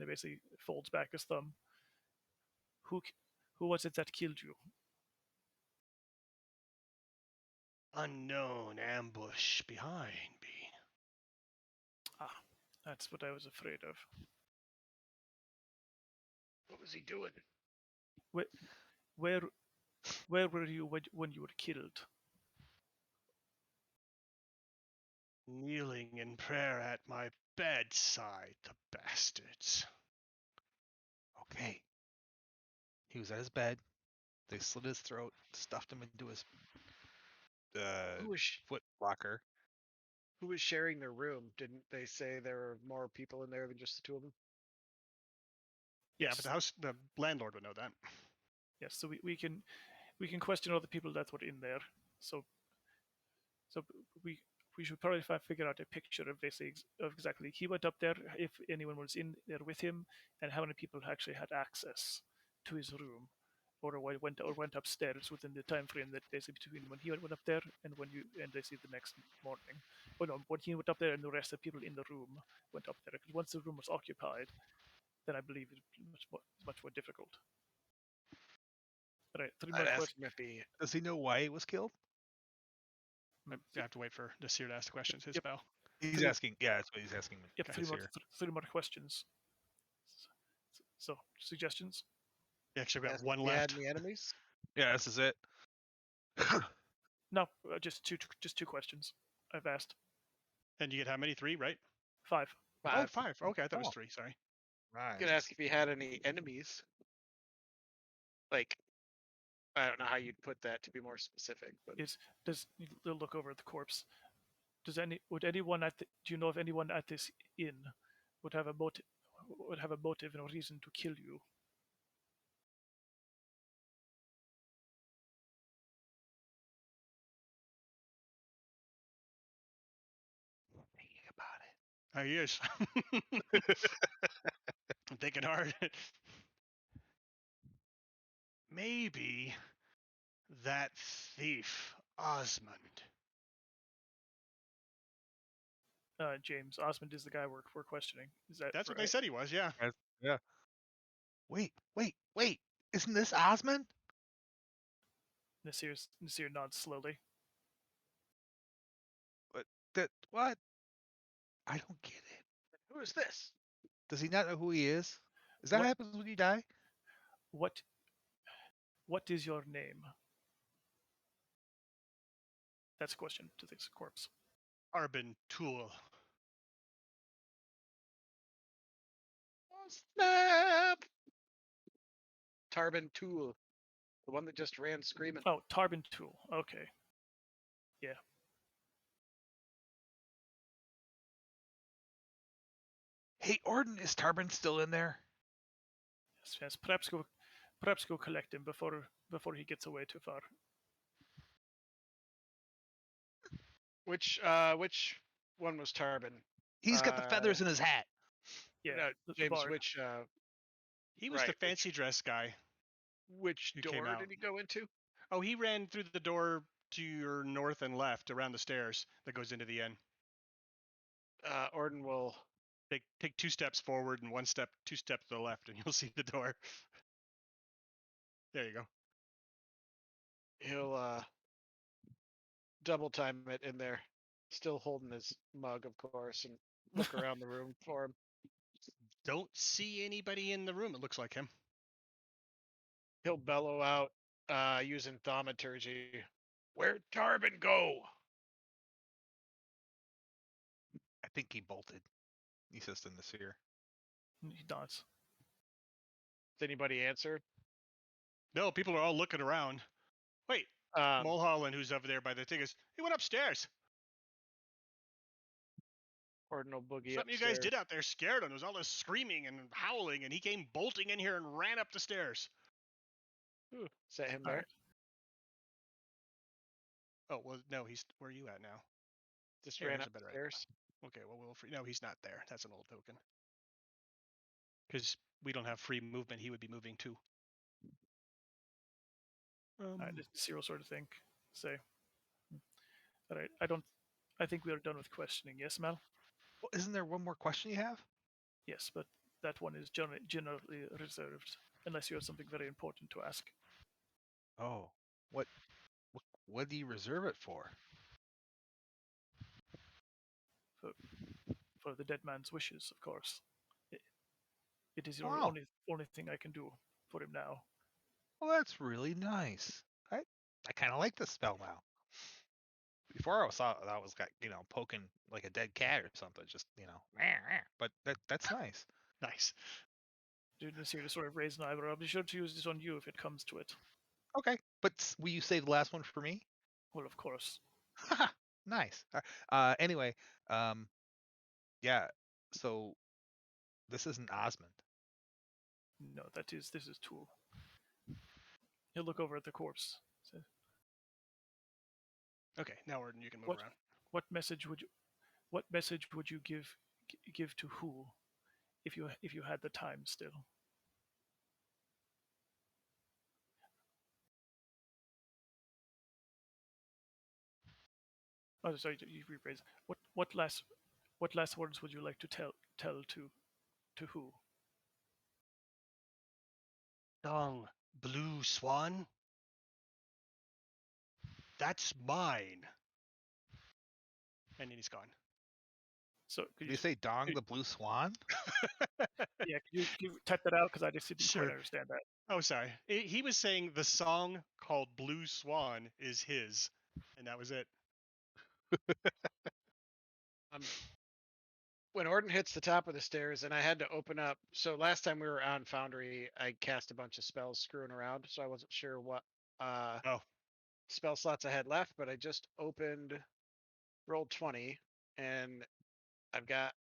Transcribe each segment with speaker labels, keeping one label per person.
Speaker 1: and he basically folds back his thumb. Who was it that killed you?
Speaker 2: Unknown ambush behind me.
Speaker 1: Ah, that's what I was afraid of.
Speaker 3: What was he doing?
Speaker 1: Where were you when you were killed?
Speaker 2: Kneeling in prayer at my bedside, the bastards.
Speaker 4: Okay. He was at his bed. They slit his throat, stuffed him into his foot locker.
Speaker 3: Who was sharing their room? Didn't they say there were more people in there than just the two of them?
Speaker 1: Yes.
Speaker 2: Yeah, but the landlord would know that.
Speaker 1: Yes, so we can question all the people that were in there. So we should probably figure out a picture of exactly he went up there, if anyone was in there with him, and how many people actually had access to his room, or went upstairs within the time frame that basically between when he went up there and they see the next morning. Oh no, when he went up there and the rest of the people in the room went up there. Because once the room was occupied, then I believe it's much more difficult. All right, 3 more questions.
Speaker 4: Does he know why he was killed?
Speaker 2: I have to wait for Nasir to ask the questions. His spell.
Speaker 4: He's asking. Yeah, that's what he's asking.
Speaker 1: Yep, three more questions. So, suggestions?
Speaker 2: Actually, we got one left.
Speaker 3: Any enemies?
Speaker 4: Yeah, this is it.
Speaker 1: No, just two questions. I've asked.
Speaker 2: And you get how many? 3, right?
Speaker 1: 5.
Speaker 2: Oh, 5. Okay, I thought it was 3. Sorry.
Speaker 3: Right. I was gonna ask if he had any enemies. Like, I don't know how you'd put that to be more specific, but
Speaker 1: They'll look over at the corpse. Do you know if anyone at this inn would have a motive and a reason to kill you?
Speaker 4: Thinking about it.
Speaker 2: Oh, he is. I'm thinking hard. Maybe that thief, Osmond.
Speaker 1: James, Osmond is the guy we're questioning. That's
Speaker 2: right? What they said he was, yeah.
Speaker 4: Yeah. Wait. Isn't this Osmond?
Speaker 1: Nasir nods slowly.
Speaker 4: What? I don't get it.
Speaker 3: Who is this?
Speaker 4: Does he not know who he is? Is that what happens when you die?
Speaker 1: What is your name? That's a question to this corpse.
Speaker 2: Arbin Tool.
Speaker 3: Oh, snap! Tarbin Tool. The one that just ran screaming.
Speaker 1: Oh, Tarbin Tool. Okay. Yeah.
Speaker 4: Hey, Orden, is Tarbin still in there?
Speaker 1: Yes. Perhaps go collect him before he gets away too far.
Speaker 3: Which one was Tarbin?
Speaker 4: He's got the feathers in his hat.
Speaker 3: Yeah, James. Which?
Speaker 2: He was the fancy dress guy.
Speaker 3: Which door did he go into?
Speaker 2: Oh, he ran through the door to your north and left around the stairs that goes into the inn.
Speaker 3: Orden will
Speaker 2: take 2 steps forward and 2 steps to the left, and you'll see the door. There you go.
Speaker 3: He'll double time it in there, still holding his mug, of course, and look around the room for him.
Speaker 2: Don't see anybody in the room. It looks like him.
Speaker 3: He'll bellow out using thaumaturgy. Where'd Tarbin go?
Speaker 4: I think he bolted. He says to Nasir.
Speaker 1: He does.
Speaker 3: Does anybody answer?
Speaker 2: No, people are all looking around. Wait, Mulholland, who's over there by the thing, he went upstairs.
Speaker 3: Ordinal boogie.
Speaker 2: Something
Speaker 3: upstairs.
Speaker 2: You guys did out there scared him. There was all this screaming and howling, and he came bolting in here and ran up the stairs.
Speaker 3: Ooh, is that him there? Right.
Speaker 2: Oh, well, no, where are you at now?
Speaker 3: Just ran up the stairs.
Speaker 2: Okay, well, no, he's not there. That's an old token. Because we don't have free movement, he would be moving too.
Speaker 1: Zero sort of think. Say. All right, I think we are done with questioning. Yes, Mel?
Speaker 4: Well, isn't there one more question you have?
Speaker 1: Yes, but that one is generally reserved, unless you have something very important to ask.
Speaker 4: Oh, what what do you reserve it for?
Speaker 1: For, for the dead man's wishes, of course. It, it is the
Speaker 4: Wow.
Speaker 1: only thing I can do for him now.
Speaker 4: Well, that's really nice. I kind of like the spell now. Before I thought that was like poking like a dead cat or something, just But that's nice.
Speaker 2: Nice.
Speaker 1: Didn't see to sort of raise an eyebrow. I'll be sure to use this on you if it comes to it.
Speaker 4: Okay, but will you save the last one for me?
Speaker 1: Well, of course.
Speaker 4: Nice. Anyway, yeah. So this isn't Osmond.
Speaker 1: No, this is Tool. He'll look over at the corpse. Say,
Speaker 2: Okay, now Orden, you can move
Speaker 1: What?
Speaker 2: around.
Speaker 1: what message would you give to who if you had the time still? Oh, sorry, you rephrase. What last words would you like to tell to who?
Speaker 2: Dong, Blue Swan? That's mine. And then he's gone.
Speaker 1: So
Speaker 4: Did you say Dong
Speaker 1: could-
Speaker 4: the Blue Swan?
Speaker 1: yeah, could you type that out because I just didn't
Speaker 2: Sure.
Speaker 1: quite understand that.
Speaker 2: Oh, sorry. He was saying the song called Blue Swan is his, and that was it.
Speaker 3: When Orden hits the top of the stairs, and I had to open up. So last time we were on Foundry, I cast a bunch of spells screwing around, so I wasn't sure what
Speaker 2: Oh,
Speaker 3: spell slots I had left. But I just rolled 20, and I've got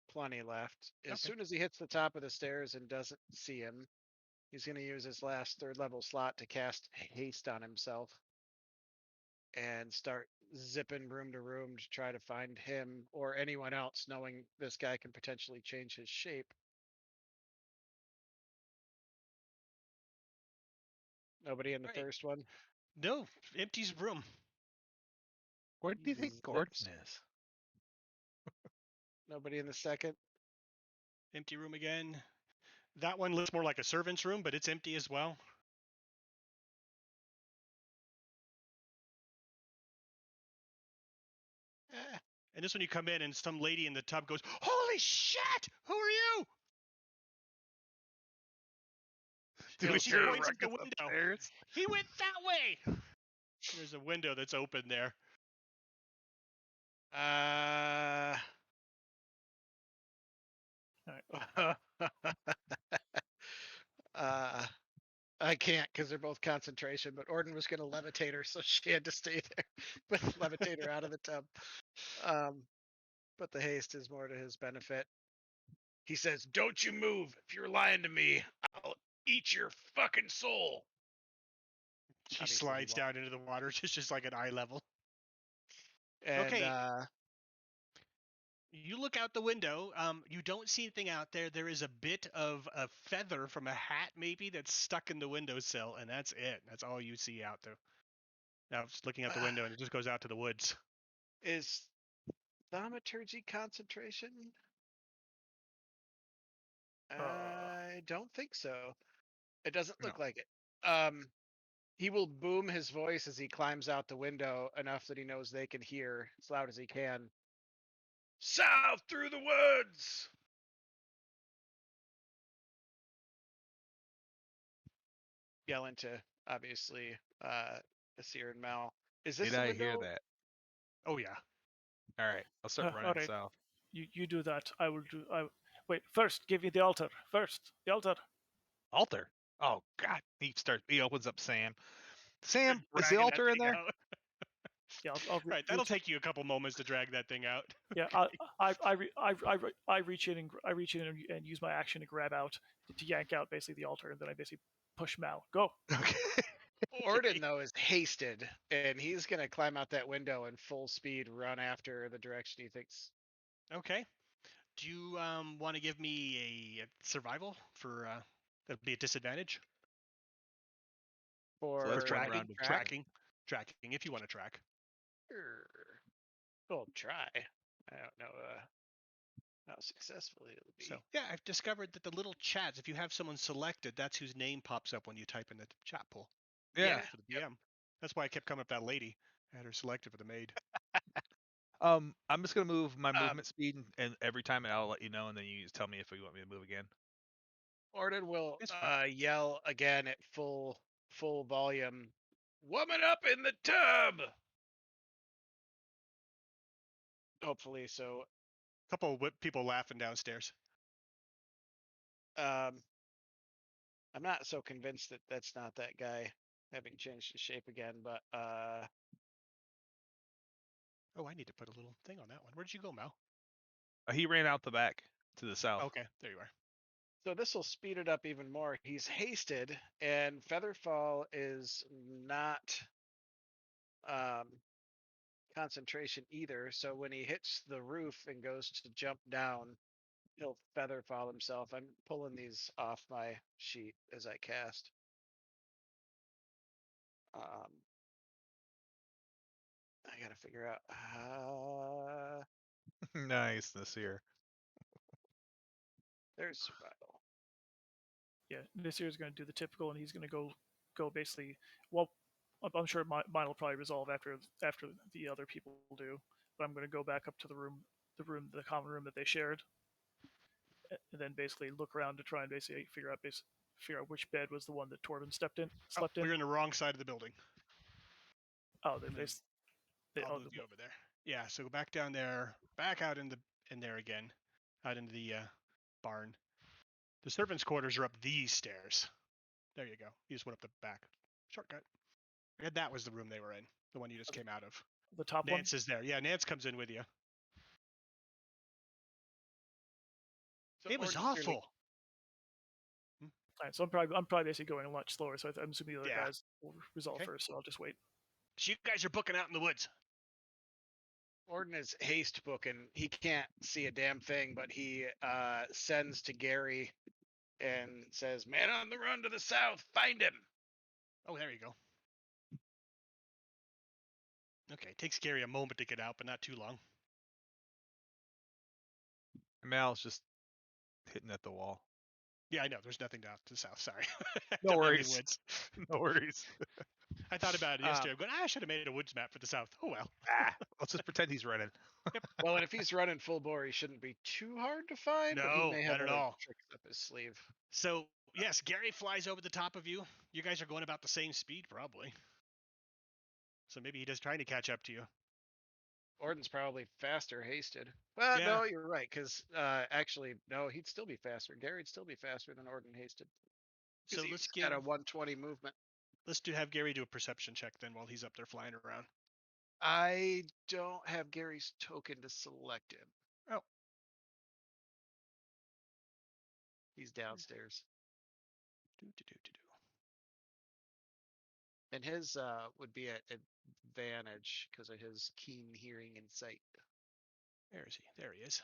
Speaker 3: plenty left. As
Speaker 2: Okay.
Speaker 3: soon as he hits the top of the stairs and doesn't see him, he's going to use his last 3rd level slot to cast haste on himself and start zipping room to room to try to find him or anyone else, knowing this guy can potentially change his shape. Nobody in the
Speaker 2: Right.
Speaker 3: first one.
Speaker 2: no, empty's room.
Speaker 4: Where do you think
Speaker 3: Zips.
Speaker 4: Gordon is?
Speaker 3: Nobody in the second.
Speaker 2: Empty room again. That one looks more like a servant's room, but it's empty as well.
Speaker 3: Eh,
Speaker 2: And this one you come in and some lady in the tub goes, "Holy shit! Who are you?"
Speaker 4: Do
Speaker 2: And she
Speaker 4: hear a
Speaker 2: points at the
Speaker 4: ruckus
Speaker 2: window.
Speaker 4: upstairs?
Speaker 2: He went that way. There's a window that's open there.
Speaker 3: I can't because they're both concentration, but Orden was going to levitate her, so she had to stay there, but levitate her out of the tub. But the haste is more to his benefit. He says, "Don't you move. If you're lying to me, I'll eat your fucking soul."
Speaker 2: She
Speaker 3: Obviously, he
Speaker 2: slides
Speaker 3: won't.
Speaker 2: down into the water, just like at eye level.
Speaker 3: And
Speaker 2: Okay. You look out the window. You don't see anything out there. There is a bit of a feather from a hat, maybe, that's stuck in the windowsill, and that's it. That's all you see out there. Now, just looking out the window, and it just goes out to the woods.
Speaker 3: is thaumaturgy concentration? I don't think so. It doesn't look
Speaker 4: No.
Speaker 3: like it. He will boom his voice as he climbs out the window enough that he knows they can hear as loud as he can. South through the woods! Yell into, obviously, Asir and Mal. Is this
Speaker 4: Did
Speaker 3: the
Speaker 4: I
Speaker 3: window?
Speaker 4: hear that?
Speaker 2: Oh, yeah.
Speaker 4: All right, I'll start running
Speaker 1: Alright.
Speaker 4: south.
Speaker 1: You do that. I will do. Wait. First, give me the altar. First, the altar.
Speaker 4: Altar. Oh God! He opens up Sam. Sam, is the
Speaker 2: Dragging that
Speaker 4: altar in
Speaker 2: thing
Speaker 4: there?
Speaker 2: out.
Speaker 1: Yeah, I'll
Speaker 2: Right, that'll take you a couple moments to drag that thing out.
Speaker 1: Yeah, I reach in and use my action to grab out to yank out basically the altar, and then I basically push Mal. Go.
Speaker 4: Okay.
Speaker 3: Orden, though, is hasted, and he's going to climb out that window and full speed run after the direction he thinks.
Speaker 2: Okay. Do you want to give me a survival for that'll be a disadvantage?
Speaker 3: For
Speaker 4: let's run
Speaker 3: letting
Speaker 4: around and
Speaker 3: track?
Speaker 2: Tracking, if you want to track.
Speaker 3: Sure. We'll try. I don't know. how successful it'll be.
Speaker 2: So yeah, I've discovered that the little chats, if you have someone selected, that's whose name pops up when you type in the chat pool.
Speaker 4: Yeah.
Speaker 2: For the DM. That's why I kept coming up that lady. I had her selected for the maid.
Speaker 4: I'm just gonna move my movement speed, and every time I'll let you know, and then you just tell me if you want me to move again.
Speaker 3: Orden will
Speaker 2: It's fine.
Speaker 3: yell again at full volume. Woman up in the tub. Hopefully, so
Speaker 2: Couple of people laughing downstairs.
Speaker 3: I'm not so convinced that that's not that guy having changed his shape again, but
Speaker 2: Oh, I need to put a little thing on that one. Where did you go, Mal?
Speaker 4: He ran out the back to the south.
Speaker 2: Okay, there you are.
Speaker 3: so this will speed it up even more. He's hasted, and Featherfall is not concentration either. So when he hits the roof and goes to jump down, he'll Featherfall himself. I'm pulling these off my sheet as I cast. I gotta figure out.
Speaker 4: Nice this year.
Speaker 3: There's survival.
Speaker 1: Yeah, this year's going to do the typical, and he's going to go basically. Well, I'm sure mine will probably resolve after the other people do. But I'm going to go back up to the common room that they shared, and then basically look around to try and basically figure out which bed was the one that Torben slept in.
Speaker 2: We're in the wrong side of the building.
Speaker 1: Oh, they
Speaker 2: And then
Speaker 1: they
Speaker 2: I'll move you over there. Yeah, so go back down there, back out in there again, out into the barn. The servants' quarters are up these stairs. There you go. You just went up the back. Shortcut. And that was the room they were in, the one you just came out of.
Speaker 1: the top one.
Speaker 2: Nance is there. Yeah, Nance comes in with you.
Speaker 3: So
Speaker 2: It was
Speaker 3: Orden's
Speaker 2: awful.
Speaker 1: All right, so I'm probably basically going a lot slower. So I'm assuming the other
Speaker 2: Yeah.
Speaker 1: guys will resolve
Speaker 2: Okay.
Speaker 1: first. So I'll just wait.
Speaker 2: So you guys are booking out in the woods.
Speaker 3: Orden is haste booking. He can't see a damn thing, but he sends to Gary and says, "Man on the run to the south, find him."
Speaker 2: Oh, there you go. Okay, takes Gary a moment to get out, but not too long.
Speaker 4: Mal's just hitting at the wall.
Speaker 2: Yeah, I know. There's nothing down to the south. Sorry.
Speaker 4: No
Speaker 2: Don't have any
Speaker 4: worries.
Speaker 2: woods.
Speaker 4: No worries.
Speaker 2: I thought about it yesterday. I'm going, I should have made a woods map for the south. Oh, well.
Speaker 4: Let's just pretend he's running.
Speaker 3: Well, and if he's running full bore, he shouldn't be too hard to find. But he
Speaker 2: No,
Speaker 3: may have
Speaker 2: not at
Speaker 3: other
Speaker 2: all.
Speaker 3: tricks up his sleeve.
Speaker 2: So, yes, Gary flies over the top of you. You guys are going about the same speed, probably. So maybe he does trying to catch up to you.
Speaker 3: Orden's probably faster hasted. Well,
Speaker 2: Yeah.
Speaker 3: no, you're right. Because actually, no, he'd still be faster. Gary'd still be faster than Orden hasted.
Speaker 2: So
Speaker 3: He's
Speaker 2: let's
Speaker 3: got a 120 movement.
Speaker 2: have Gary do a perception check then while he's up there flying around.
Speaker 3: I don't have Gary's token to select him.
Speaker 2: Oh.
Speaker 3: He's downstairs.
Speaker 2: Do.
Speaker 3: And his would be at advantage because of his keen hearing and sight.
Speaker 2: Where is he? There he is.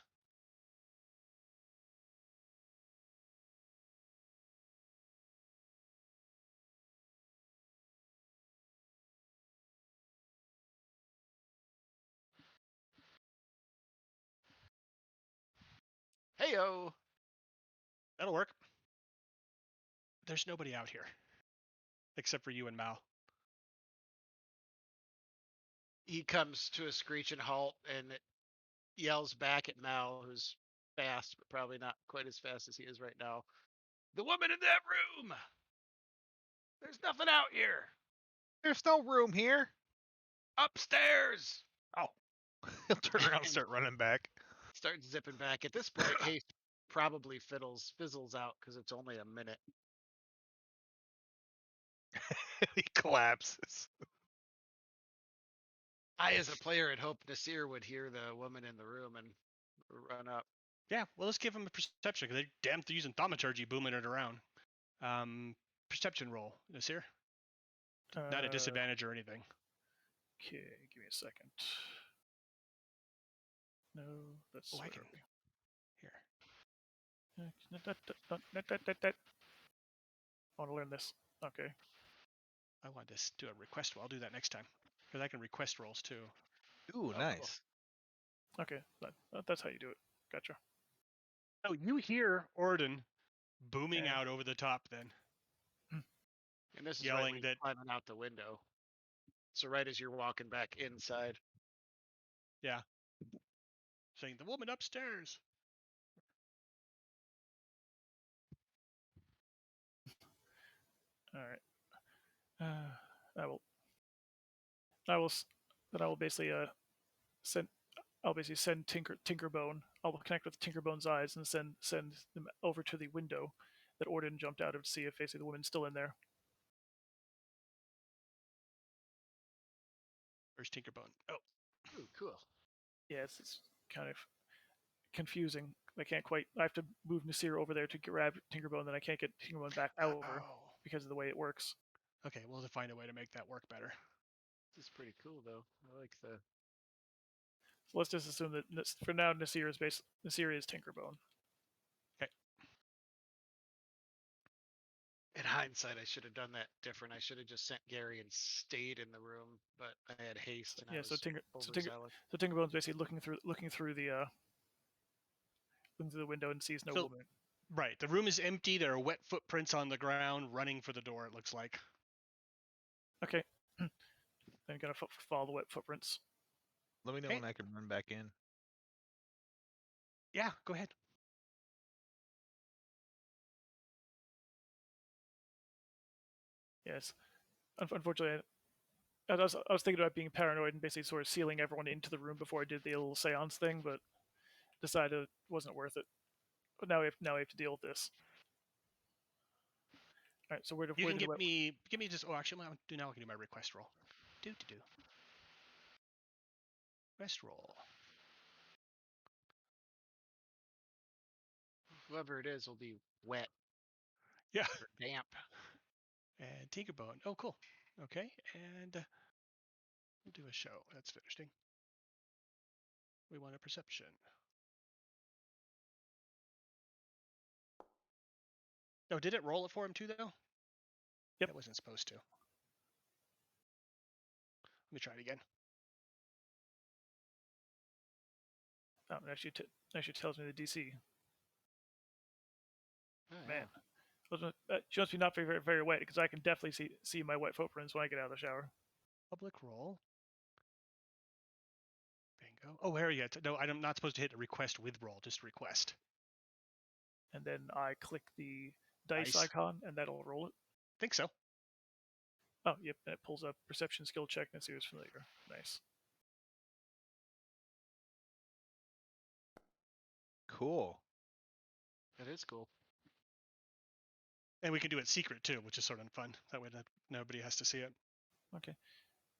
Speaker 3: Heyo!
Speaker 2: That'll work. There's nobody out here. Except for you and Mal.
Speaker 3: He comes to a screeching halt and it yells back at Mal, who's fast, but probably not quite as fast as he is right now. The woman in that room! There's nothing out here!
Speaker 4: There's no room here.
Speaker 3: Upstairs!
Speaker 4: Oh. He'll turn around and start running back.
Speaker 3: Starts zipping back. At this point, haste probably fizzles out because it's only a minute.
Speaker 4: He collapses.
Speaker 3: I, as a player, had hoped Nasir would hear the woman in the room and run up.
Speaker 2: Yeah, well, let's give him a perception because they're damn using thaumaturgy booming it around. Perception roll, Nasir. Not a disadvantage or anything.
Speaker 1: Okay, give me a second. No, that's
Speaker 2: Oh, I
Speaker 1: where
Speaker 2: can.
Speaker 1: are we?
Speaker 2: Here.
Speaker 1: I want to learn this. Okay.
Speaker 2: I want to do a request roll. I'll do that next time because I can request rolls too.
Speaker 4: Ooh,
Speaker 3: Oh,
Speaker 4: nice.
Speaker 1: Okay, that's how you do it. Gotcha.
Speaker 2: Oh, you hear Orden booming
Speaker 1: Okay.
Speaker 2: out over the top then.
Speaker 3: And this is
Speaker 2: Yelling
Speaker 3: right when you're
Speaker 2: that-
Speaker 3: climbing out the window. So right as you're walking back inside.
Speaker 2: Yeah. Saying, the woman upstairs.
Speaker 1: All right. I will basically send. I'll basically send Tinkerbone. I'll connect with Tinkerbone's eyes and send them over to the window that Orden jumped out of to see if basically the woman's still in there.
Speaker 2: Where's Tinkerbone? Oh,
Speaker 3: Ooh, cool.
Speaker 1: Yeah, it's kind of confusing. I can't quite. I have to move Nasir over there to grab Tinkerbone, then I can't get Tinkerbone back over
Speaker 2: oh.
Speaker 1: because of the way it works.
Speaker 2: Okay, we'll have to find a way to make that work better.
Speaker 3: This is pretty cool though. I like the.
Speaker 1: So let's just assume that for now Nasir is Tinkerbone.
Speaker 3: In hindsight, I should have done that different. I should have just sent Gary and stayed in the room, but I had haste and I
Speaker 1: Yeah,
Speaker 3: was
Speaker 1: so
Speaker 3: overzealous.
Speaker 1: Tinkerbone's basically looking through the window and sees no
Speaker 2: So-
Speaker 1: woman.
Speaker 2: Right, the room is empty. There are wet footprints on the ground running for the door, it looks like.
Speaker 1: Okay. Then gonna follow the wet footprints.
Speaker 4: Let me know
Speaker 2: Hey.
Speaker 4: when I can run back in.
Speaker 2: Yeah, go ahead.
Speaker 1: Yes. Unfortunately, I was thinking about being paranoid and basically sort of sealing everyone into the room before I did the little seance thing, but decided it wasn't worth it. But now we have to deal with this. All right. So where do
Speaker 2: You
Speaker 1: where
Speaker 2: can
Speaker 1: did the
Speaker 2: give me just. Oh, actually, I can do my request roll. Do. Request roll.
Speaker 3: Whoever it is will be wet
Speaker 2: Yeah.
Speaker 3: or damp.
Speaker 2: And Tinkerbone. Oh, cool. Okay, and we'll do a show. That's interesting. We want a perception. Oh, did it roll it for him too, though?
Speaker 1: Yep.
Speaker 2: It wasn't supposed to. Let me try it again.
Speaker 1: Oh, it actually tells me the DC.
Speaker 3: Oh,
Speaker 1: Man,
Speaker 3: yeah.
Speaker 1: she must be not very very wet because I can definitely see my wet footprints when I get out of the shower.
Speaker 2: Public roll. Bingo. Oh, here you go. No, I'm not supposed to hit a request with roll, just request.
Speaker 1: And then I click the dice
Speaker 2: Dice.
Speaker 1: icon, and that'll roll it.
Speaker 2: Think so.
Speaker 1: Oh, yep. And it pulls up perception skill check and see who's familiar. Nice.
Speaker 4: Cool.
Speaker 3: That is cool.
Speaker 2: And we can do it secret too, which is sort of fun. That way nobody has to see it.
Speaker 1: Okay.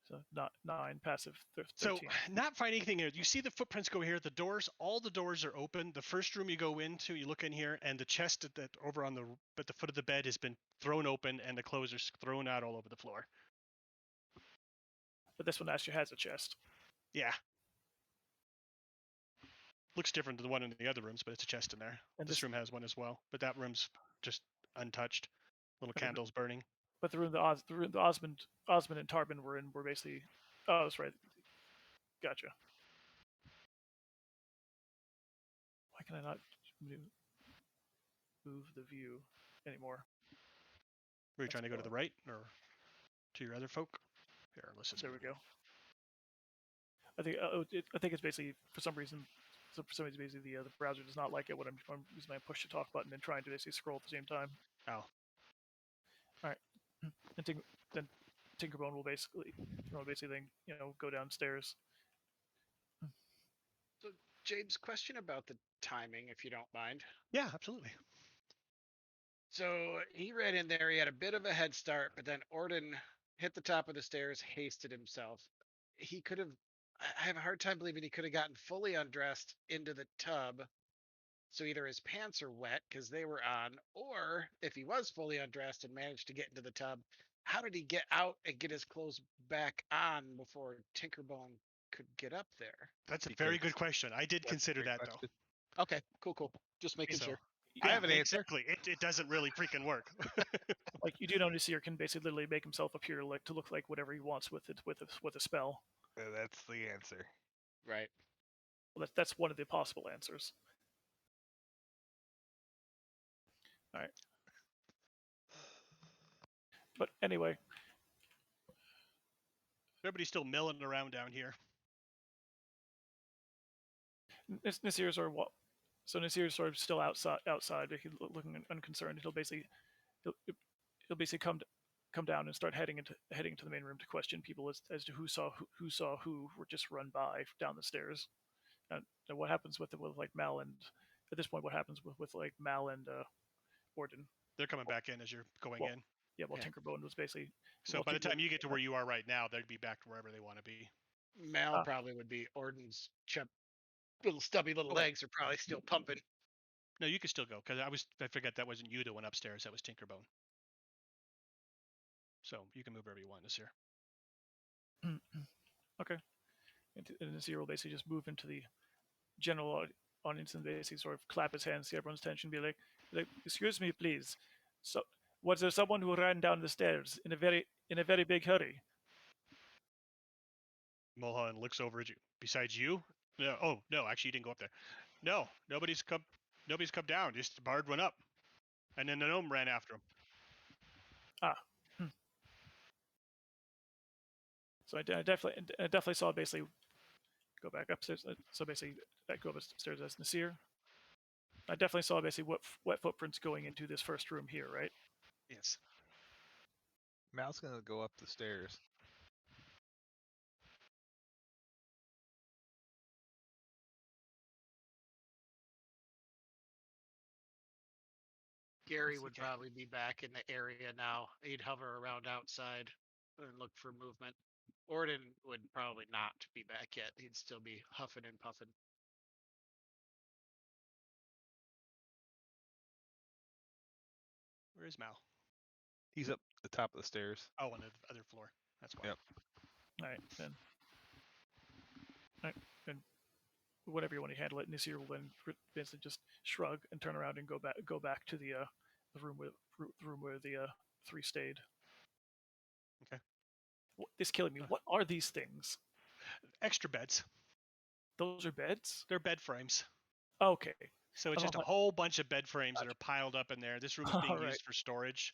Speaker 1: So not 9 passive 13.
Speaker 2: So not finding anything here. You see the footprints go here. The doors, all the doors are open. The first room you go into, you look in here, and the chest that over at the foot of the bed has been thrown open, and the clothes are thrown out all over the floor.
Speaker 1: But this one actually has a chest.
Speaker 2: Yeah. Looks different than the one in the other rooms, but it's a chest in there.
Speaker 1: And
Speaker 2: This
Speaker 1: this
Speaker 2: room has one as well, but that room's just untouched. Little
Speaker 1: Okay.
Speaker 2: candles burning.
Speaker 1: But the room the Osmond and Tarbin were in were basically. Oh, that's right. Gotcha. Why can I not move the view anymore?
Speaker 2: Were you
Speaker 1: That's
Speaker 2: trying to go to the
Speaker 1: gone.
Speaker 2: right or to your other folk? Here, let's just
Speaker 1: There we
Speaker 2: move.
Speaker 1: go. I think it's basically for some reason basically the browser does not like it when I'm using my push to talk button and trying to basically scroll at the same time.
Speaker 2: Oh,
Speaker 1: And then Tinkerbone will basically then go downstairs.
Speaker 3: So, James, question about the timing, if you don't mind.
Speaker 2: yeah, absolutely.
Speaker 3: So he ran in there. He had a bit of a head start, but then Orden hit the top of the stairs, hasted himself. He could have. I have a hard time believing he could have gotten fully undressed into the tub. So either his pants are wet because they were on, or if he was fully undressed and managed to get into the tub, how did he get out and get his clothes back on before Tinkerbone could get up there?
Speaker 2: That's a
Speaker 4: Because
Speaker 2: very good question. I did
Speaker 4: that's a
Speaker 2: consider
Speaker 4: great
Speaker 2: that
Speaker 4: question.
Speaker 3: Okay, cool. Just making
Speaker 2: So,
Speaker 3: sure.
Speaker 4: I have an answer.
Speaker 2: Exactly. It doesn't really freaking work.
Speaker 1: Like you do know Nasir can basically literally make himself appear to look like whatever he wants with a spell.
Speaker 4: That's the answer.
Speaker 3: Right.
Speaker 1: Well, that's one of the possible answers. right. But anyway,
Speaker 2: Everybody's still milling around down here.
Speaker 1: Nasir's sort of so Nasir's sort of still outside, looking unconcerned. He'll basically come down and start heading into the main room to question people as to who saw who were just run by down the stairs. And what happens with like Mal and at this point what happens with like Mal and Orden.
Speaker 2: They're coming back in as you're going in.
Speaker 1: Yeah, well, Tinkerbone was basically.
Speaker 2: So by the time you get to where you are right now, they'd be back to wherever they want to be.
Speaker 3: Mal probably would be. Orden's little stubby little legs are probably still pumping.
Speaker 2: No, you can still go because I forgot that wasn't you that went upstairs. That was Tinkerbone. So you can move wherever you want, Nasir.
Speaker 1: Okay. And Nasir will basically just move into the general audience and basically sort of clap his hands, see everyone's attention, be like, "Excuse me, please. So, was there someone who ran down the stairs in a very big hurry?"
Speaker 2: Mulholland looks over at you. Besides you? No. Oh no, actually, you didn't go up there. No, nobody's come down. Just Bard went up, and then the gnome ran after him.
Speaker 1: So I definitely saw basically go back upstairs. So basically, that go upstairs as Nasir. I definitely saw basically wet footprints going into this first room here, right?
Speaker 2: Yes.
Speaker 4: Mal's gonna go up the stairs.
Speaker 3: Gary would probably be back in the area now. He'd hover around outside and look for movement. Orden would probably not be back yet. He'd still be huffing and puffing.
Speaker 2: Where is Mal?
Speaker 4: He's up the top of the stairs.
Speaker 2: Oh, on the other floor. That's why.
Speaker 4: Yep.
Speaker 1: All right, then. All right, and whatever you want to handle it, Nasir will then basically just shrug and turn around and go back to the room where the three stayed.
Speaker 2: Okay.
Speaker 1: This is killing me. What are these things?
Speaker 2: Extra beds.
Speaker 1: Those are beds?
Speaker 2: They're bed frames.
Speaker 1: Okay.
Speaker 2: So it's just a whole bunch of bed frames that are piled up in there. This room is being used for storage.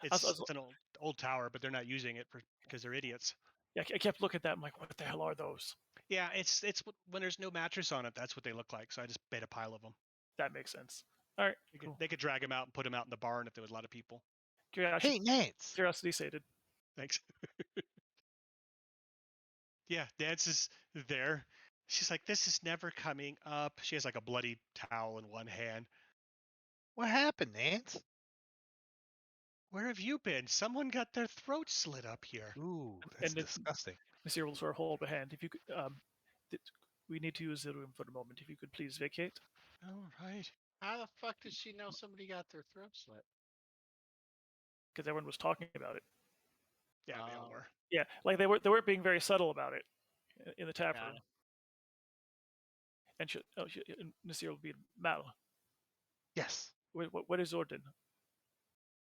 Speaker 2: It's an old tower, but they're not using it because they're idiots.
Speaker 1: Yeah, I kept looking at that. I'm like, what the hell are those?
Speaker 2: Yeah, it's when there's no mattress on it, that's what they look like. So I just made a pile of them.
Speaker 1: That makes sense. All right, cool.
Speaker 2: They could drag them out and put them out in the barn if there was a lot of people.
Speaker 4: Hey, Nance.
Speaker 1: Curiosity sated.
Speaker 2: Thanks. Yeah, Nance is there. She's like, this is never coming up. She has like a bloody towel in one hand.
Speaker 4: What happened, Nance?
Speaker 2: Where have you been? Someone got their throat slit up here.
Speaker 4: Ooh, that's disgusting.
Speaker 1: Nasir will sort of hold a hand. If you could, we need to use the room for the moment. If you could please vacate.
Speaker 2: All right.
Speaker 3: How the fuck did she know somebody got their throat slit?
Speaker 1: Because everyone was talking about it.
Speaker 2: Yeah, they all were.
Speaker 1: Yeah, like they weren't being very subtle about it in the tap room. And Nasir will be Mal.
Speaker 4: Yes.
Speaker 1: What is Orden?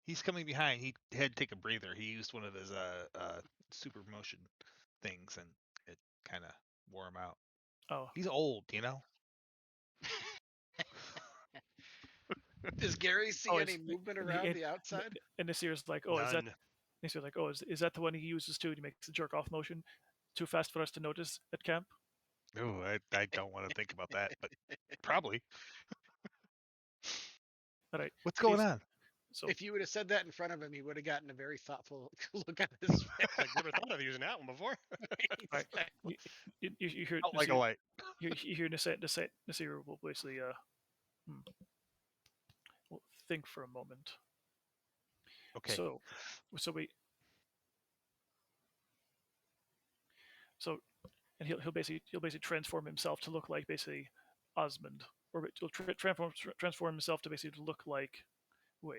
Speaker 4: He's coming behind. He had to take a breather. He used one of his super motion things, and it kind of wore him out.
Speaker 1: Oh,
Speaker 4: he's old, you know.
Speaker 3: Does Gary see any movement around the outside?
Speaker 1: And Nasir's like, oh,
Speaker 2: None.
Speaker 1: Nasir's like, oh, is that the one he uses too? And he makes the jerk off motion. Too fast for us to notice at camp.
Speaker 4: Oh, I don't want to think about that, but probably.
Speaker 1: All right.
Speaker 4: What's going on?
Speaker 3: So if you would have said that in front of him, he would have gotten a very thoughtful look on his face.
Speaker 2: I've never thought of using that one before.
Speaker 1: Right. You hear
Speaker 4: like a light.
Speaker 1: You hear Nasir will basically we'll think for a moment.
Speaker 4: Okay.
Speaker 1: So and he'll basically transform himself to look like basically Osmond, or he'll transform himself to basically look like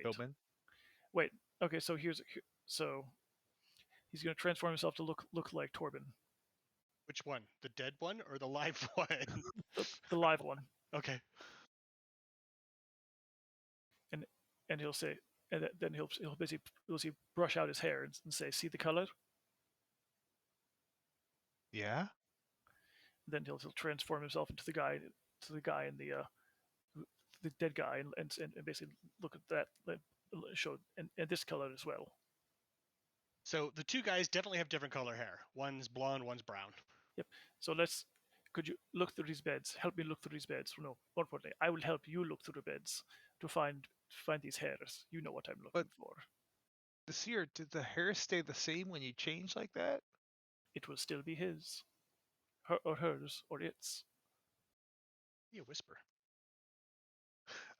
Speaker 4: Tobin?
Speaker 1: Wait. Okay, so he's going to transform himself to look like Torben.
Speaker 2: Which one? The dead one or the live one?
Speaker 1: The live one.
Speaker 2: Okay.
Speaker 1: And he'll say, and then he'll basically brush out his hair and say, "See the color?"
Speaker 4: Yeah.
Speaker 1: Then he'll transform himself into the guy in the dead guy and basically look at that, show and this color as well.
Speaker 2: So the two guys definitely have different color hair. One's blonde, one's brown.
Speaker 1: Yep. So could you look through these beds? Help me look through these beds. No, more importantly, I will help you look through the beds to find these hairs. You know what I'm
Speaker 4: But
Speaker 1: looking for.
Speaker 4: this year, did the hair stay the same when you change like that?
Speaker 1: It will still be his, her or hers or its.
Speaker 2: You whisper.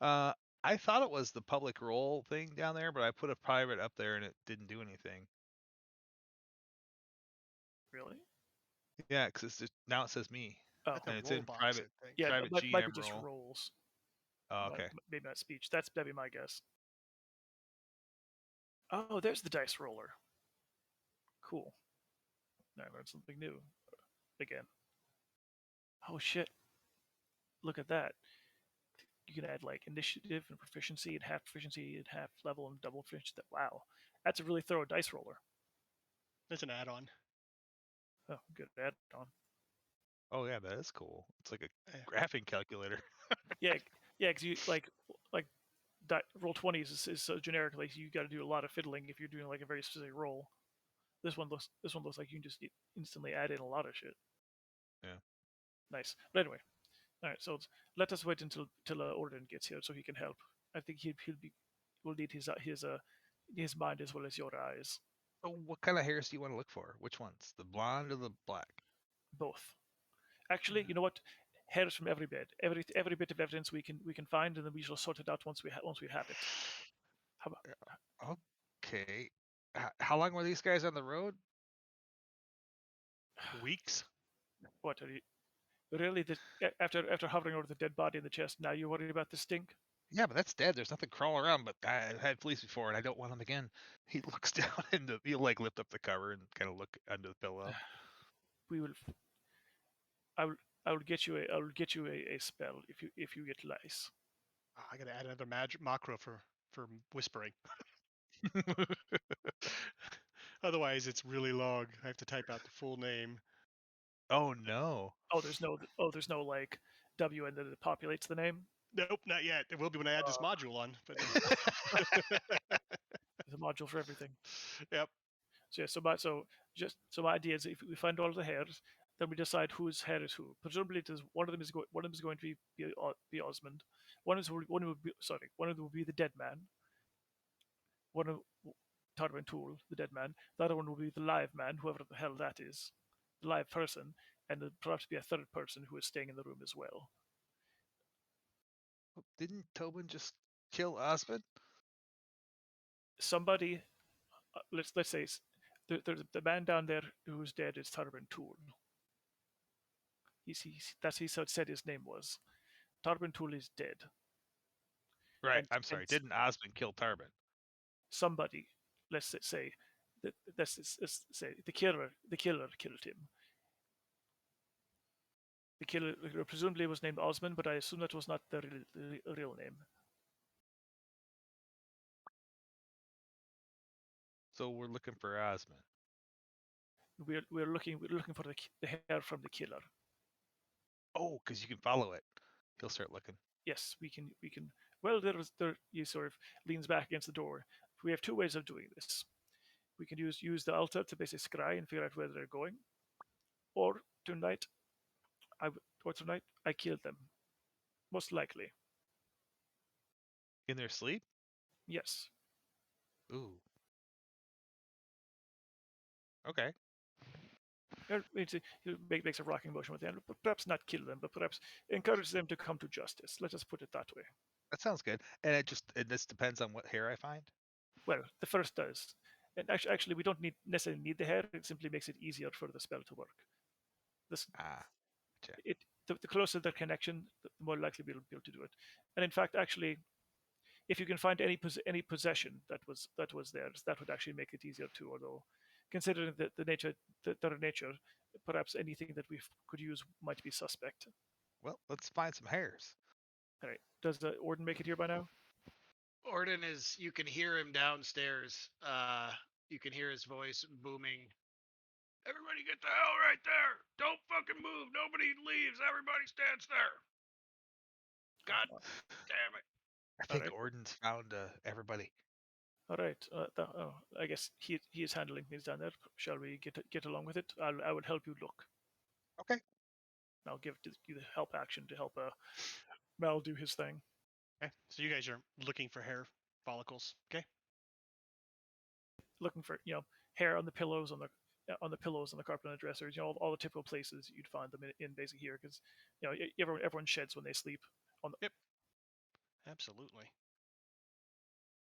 Speaker 4: Uh, I thought it was the public role thing down there, but I put a private up there and it didn't do anything.
Speaker 1: Really?
Speaker 4: Yeah, because now it says me,
Speaker 1: Oh,
Speaker 2: At the
Speaker 4: and it's
Speaker 2: roll
Speaker 4: in
Speaker 2: box,
Speaker 4: private
Speaker 2: I think.
Speaker 1: yeah.
Speaker 4: private
Speaker 1: Might be
Speaker 4: GM
Speaker 1: just
Speaker 4: role.
Speaker 1: rolls.
Speaker 4: Oh, okay.
Speaker 1: Maybe not speech. That'd be my guess. Oh, there's the dice roller. Cool. Now I learned something new again. Oh shit! Look at that. You can add like initiative and proficiency and half level and double proficiency. Wow, that's a really thorough dice roller.
Speaker 2: That's an add-on.
Speaker 1: Oh, good add on.
Speaker 4: Oh yeah, that is cool. It's like a
Speaker 2: Yeah.
Speaker 4: graphing calculator.
Speaker 1: Yeah, yeah, because you like roll 20s is so generic. Like you got to do a lot of fiddling if you're doing like a very specific roll. This one looks like you can just instantly add in a lot of shit.
Speaker 4: Yeah.
Speaker 1: Nice. But anyway, all right. So let us wait until Orden gets here so he can help. I think will need his mind as well as your eyes.
Speaker 4: Oh, what kind of hairs do you want to look for? Which ones? The blonde or the black?
Speaker 1: Both. Actually, you know what? Hairs from every bed, every bit of evidence we can find, and then we shall sort it out once we have it. How about,
Speaker 4: Okay. How long were these guys on the road?
Speaker 2: Weeks?
Speaker 1: what are you really? After hovering over the dead body in the chest, now you're worried about the stink?
Speaker 4: Yeah, but that's dead. There's nothing crawling around. But I've had fleas before, and I don't want them again. He looks down and he'll like lift up the cover and kind of look under the pillow.
Speaker 1: We will. I will get you a spell if you get lice.
Speaker 2: Oh, I gotta add another macro for whispering. Otherwise, it's really long. I have to type out the full name.
Speaker 4: Oh no.
Speaker 1: There's no like W and then it populates the name.
Speaker 2: Nope, not yet. It will be when I add this module on. But
Speaker 1: There's a module for everything.
Speaker 2: yep.
Speaker 1: So yeah, so my idea is if we find all the hairs, then we decide whose hair is who. Presumably, one of them is going to be Osmond. One would be one of them will be the dead man. One of Tarwin Tool, the dead man. The other one will be the live man, whoever the hell that is, the live person, and then perhaps be a third person who is staying in the room as well.
Speaker 4: Didn't Tobin just kill Osmond?
Speaker 1: Somebody, let's say, there's the man down there who's dead is Tarwin Tool. He said his name was. Tarwin Tool is dead.
Speaker 4: Right.
Speaker 1: And,
Speaker 4: I'm sorry.
Speaker 1: and
Speaker 4: Didn't Osmond kill Tarbin?
Speaker 1: somebody, let's say, let's say the killer killed him. The killer presumably was named Osmond, but I assume that was not the real name.
Speaker 4: So we're looking for Osmond.
Speaker 1: We're looking for the hair from the killer.
Speaker 4: Oh, because you can follow it. He'll start looking.
Speaker 1: Yes, we can. Well, he sort of leans back against the door. We have two ways of doing this. We can use the altar to basically scry and figure out where they're going, or tonight I killed them. Most likely,
Speaker 4: In their sleep?
Speaker 1: yes.
Speaker 4: Ooh. Okay.
Speaker 1: He makes a rocking motion with the hand, but perhaps not kill them, but perhaps encourage them to come to justice. Let us put it that way.
Speaker 4: That sounds good. And this depends on what hair I find.
Speaker 1: Well, the first does. And actually, we don't necessarily need the hair. It simply makes it easier for the spell to work.
Speaker 4: Gotcha.
Speaker 1: The closer the connection, the more likely we'll be able to do it. And in fact, actually, if you can find any possession that was theirs, that would actually make it easier too. Although, considering their nature, perhaps anything that we could use might be suspect.
Speaker 4: Well, let's find some hairs.
Speaker 1: All right. Does the Orden make it here by now?
Speaker 3: Orden you can hear him downstairs. You can hear his voice booming. Everybody get the hell right there. Don't fucking move. Nobody leaves. Everybody stands there. God damn it!
Speaker 4: I think
Speaker 1: Alright.
Speaker 4: Orden's found everybody.
Speaker 1: All right. I guess he is handling things down there. Shall we get along with it? I will help you look.
Speaker 4: Okay.
Speaker 1: I'll give you the help action to help Mal do his thing.
Speaker 2: Okay. So you guys are looking for hair follicles. Okay.
Speaker 1: Looking for hair on the pillows, on the pillows, on the carpet, on the dressers. All the typical places you'd find them in basically here, because everyone sheds when they sleep.
Speaker 2: Yep. Absolutely.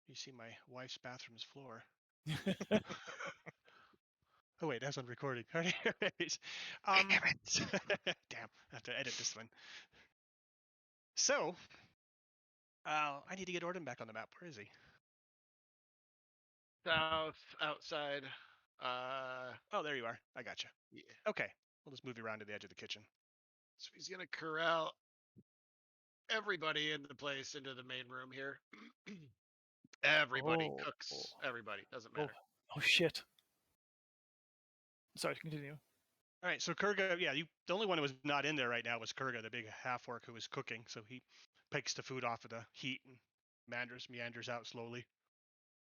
Speaker 2: You see my wife's bathroom's floor. Oh wait, that's on recording. Damn, I have to edit this one. So, I need to get Orden back on the map. Where is he?
Speaker 3: South, outside.
Speaker 2: Oh, there you are. I gotcha.
Speaker 3: Yeah.
Speaker 2: Okay, we'll just move you around to the edge of the kitchen.
Speaker 3: So he's gonna corral everybody in the place into the main room here. Everybody cooks. Everybody, doesn't matter.
Speaker 1: Oh shit. Sorry, continue.
Speaker 2: All right, so Kurga, yeah, the only one who was not in there right now was Kurga, the big half orc who was cooking. So he picks the food off of the heat and meanders out slowly.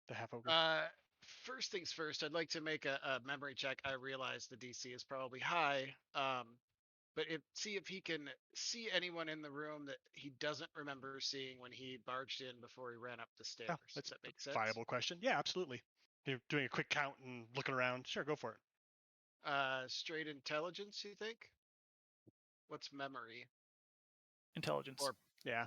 Speaker 2: The half ogre.
Speaker 3: First things first, I'd like to make a memory check. I realize the DC is probably high, but see if he can see anyone in the room that he doesn't remember seeing when he barged in before he ran up the stairs.
Speaker 2: Yeah,
Speaker 3: Does
Speaker 2: that's
Speaker 3: that
Speaker 2: a
Speaker 3: make sense?
Speaker 2: viable question. Yeah, absolutely. You're doing a quick count and looking around. Sure, go for it.
Speaker 3: Straight intelligence, you think? What's memory?
Speaker 1: Intelligence.
Speaker 3: Or
Speaker 2: Yeah,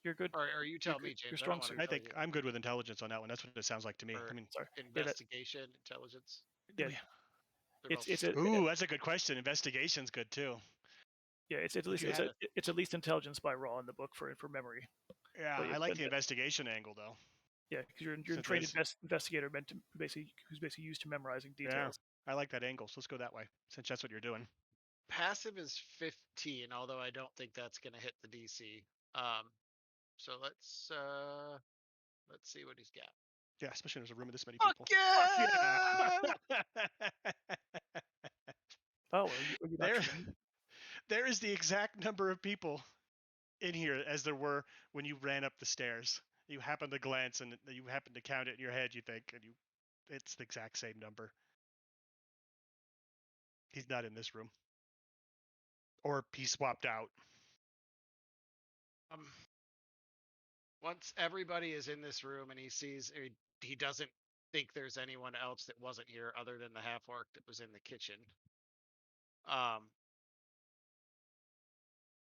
Speaker 1: you're good.
Speaker 3: or you tell
Speaker 1: You're
Speaker 3: me,
Speaker 1: good.
Speaker 3: James.
Speaker 1: You're
Speaker 3: I
Speaker 1: strong
Speaker 3: don't
Speaker 1: suit.
Speaker 3: wanna
Speaker 2: I
Speaker 3: tell
Speaker 2: think
Speaker 3: you.
Speaker 2: I'm good with intelligence on that one. That's what it sounds like to me.
Speaker 3: Or
Speaker 2: I mean,
Speaker 1: Sorry.
Speaker 3: investigation, intelligence.
Speaker 1: Yeah.
Speaker 3: They're
Speaker 1: It's
Speaker 3: both-
Speaker 2: ooh, that's a good question. Investigation's good too.
Speaker 1: yeah. It's at
Speaker 3: If
Speaker 1: least
Speaker 3: you had a-
Speaker 1: it's at least intelligence by raw in the book for memory.
Speaker 2: Yeah,
Speaker 1: But
Speaker 2: I like the investigation angle though.
Speaker 1: Yeah, because you're a
Speaker 2: Since
Speaker 1: trained
Speaker 2: there's-
Speaker 1: investigator meant to who's basically used to memorizing details.
Speaker 2: I like that angle. So let's go that way since that's what you're doing.
Speaker 3: Passive is 15, although I don't think that's gonna hit the DC. So let's see what he's got.
Speaker 2: Yeah, especially when there's a room of this many
Speaker 3: Fuck
Speaker 2: people.
Speaker 3: yeah!
Speaker 1: Oh, well, you not
Speaker 2: there,
Speaker 1: trained?
Speaker 2: there is the exact number of people in here as there were when you ran up the stairs. You happen to glance and you happen to count it in your head. You think, and it's the exact same number. He's not in this room, or he swapped out.
Speaker 3: Once everybody is in this room and he sees, or he doesn't think there's anyone else that wasn't here other than the half orc that was in the kitchen.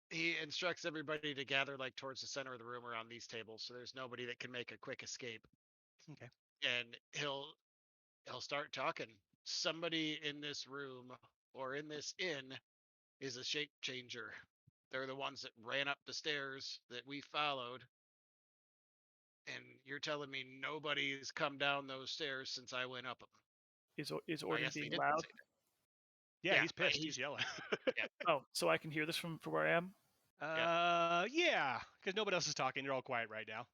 Speaker 3: He instructs everybody to gather like towards the center of the room around these tables, so there's nobody that can make a quick escape.
Speaker 2: Okay.
Speaker 3: And he'll start talking. Somebody in this room or in this inn is a shape changer. They're the ones that ran up the stairs that we followed. And you're telling me nobody's come down those stairs since I went up them.
Speaker 1: Is
Speaker 3: I
Speaker 1: Orden
Speaker 3: guess they
Speaker 1: being
Speaker 3: didn't
Speaker 1: loud?
Speaker 3: say that.
Speaker 2: Yeah, he's
Speaker 3: but
Speaker 2: pissed. He's yelling.
Speaker 1: Oh, so I can hear this from where I am?
Speaker 2: Yeah, because nobody else is talking. You're all quiet right now.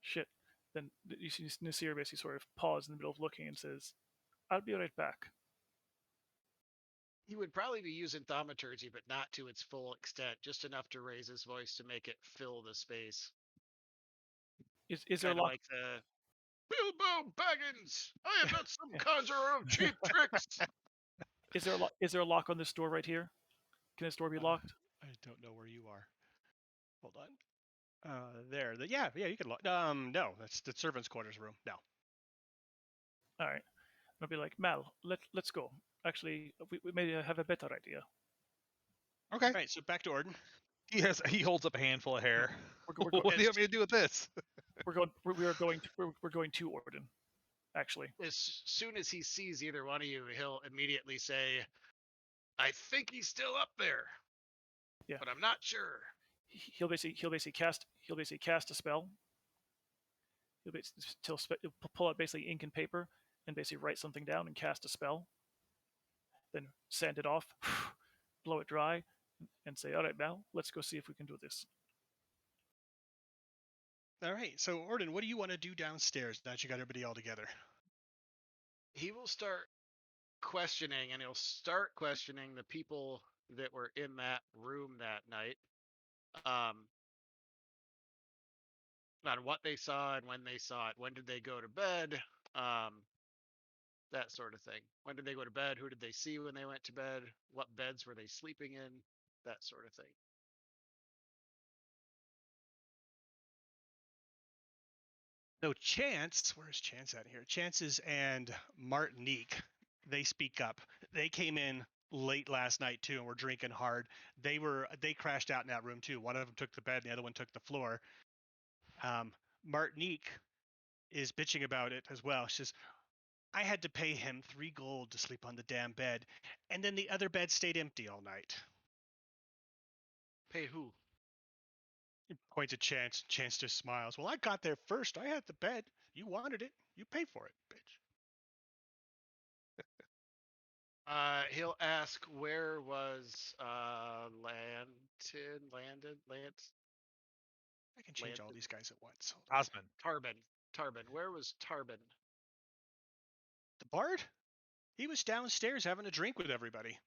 Speaker 1: Shit. Then you see Nasir basically sort of pause in the middle of looking and says, "I'll be right back."
Speaker 3: He would probably be using thaumaturgy, but not to its full extent, just enough to raise his voice to make it fill the space.
Speaker 1: Is there a
Speaker 3: Kinda
Speaker 1: lock?
Speaker 3: like the Bilbo Baggins! I am not some conjurer of cheap tricks!
Speaker 1: Is there a lock on this door right here? Can this door be locked?
Speaker 2: I don't know where you are. Hold on. There. Yeah, you can lock. No, that's the servants' quarters room. No.
Speaker 1: All right. I'll be like, Mal, let's go. Actually, we maybe have a better idea.
Speaker 4: Okay.
Speaker 2: All right, so back to Orden.
Speaker 4: He holds up a handful of hair.
Speaker 1: We're
Speaker 4: What do you want me to do with this?
Speaker 1: we're going to Orden. Actually,
Speaker 3: As soon as he sees either one of you, he'll immediately say, I think he's still up there.
Speaker 1: Yeah.
Speaker 3: But I'm not sure.
Speaker 1: he'll basically cast a spell. He'll pull out basically ink and paper and basically write something down and cast a spell. Then sand it off, blow it dry, and say, "All right, Mal, let's go see if we can do this."
Speaker 2: All right, so Orden, what do you want to do downstairs now that you got everybody all together?
Speaker 3: He will start questioning, and he'll start questioning the people that were in that room that night. on what they saw and when they saw it. When did they go to bed? That sort of thing. When did they go to bed? Who did they see when they went to bed? What beds were they sleeping in? That sort of thing.
Speaker 2: So Chance, where's Chance at here? Chances and Martinique, they speak up. They came in late last night too and were drinking hard. They crashed out in that room too. One of them took the bed, and the other one took the floor. Martinique is bitching about it as well. She says, I had to pay him 3 gold to sleep on the damn bed, and then the other bed stayed empty all night.
Speaker 3: Pay who?
Speaker 2: He points at Chance. Chance just smiles. Well, I got there first. I had the bed. You wanted it. You pay for it, bitch.
Speaker 3: He'll ask where was Lance
Speaker 2: I can change all
Speaker 3: Landon?
Speaker 2: these guys at once. Hold on.
Speaker 4: Osmond.
Speaker 3: Tarbin. Where was Tarbin?
Speaker 2: The bard? He was downstairs having a drink with everybody.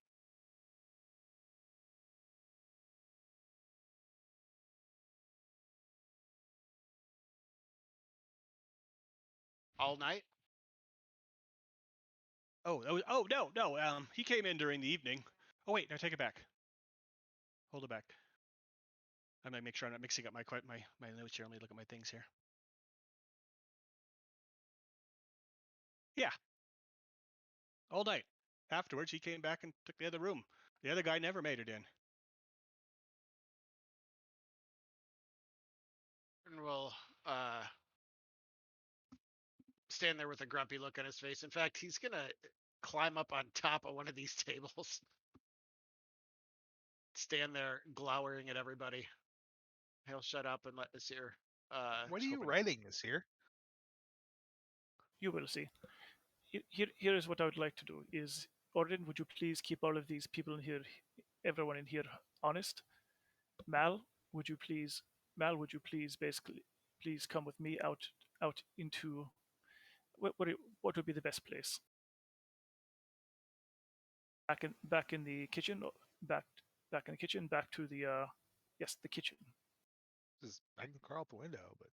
Speaker 3: All night?
Speaker 2: Oh no. He came in during the evening. Oh wait, no, take it back. Hold it back. I'm gonna make sure I'm not mixing up my notes here. Let me look at my things here. Yeah. All night. Afterwards, he came back and took the other room. The other guy never made it in.
Speaker 3: And will stand there with a grumpy look on his face. In fact, he's gonna climb up on top of one of these tables. Stand there glowering at everybody. He'll shut up and let Nasir.
Speaker 4: What are you writing, Nasir?
Speaker 1: You will see. Here is what I would like to do: is Ordin, would you please keep all of these people in here, everyone in here, honest? Mal, would you please, basically, please come with me out into what would be the best place? Back in the kitchen, back in the kitchen, back to the yes, the kitchen.
Speaker 4: I can crawl out the window, but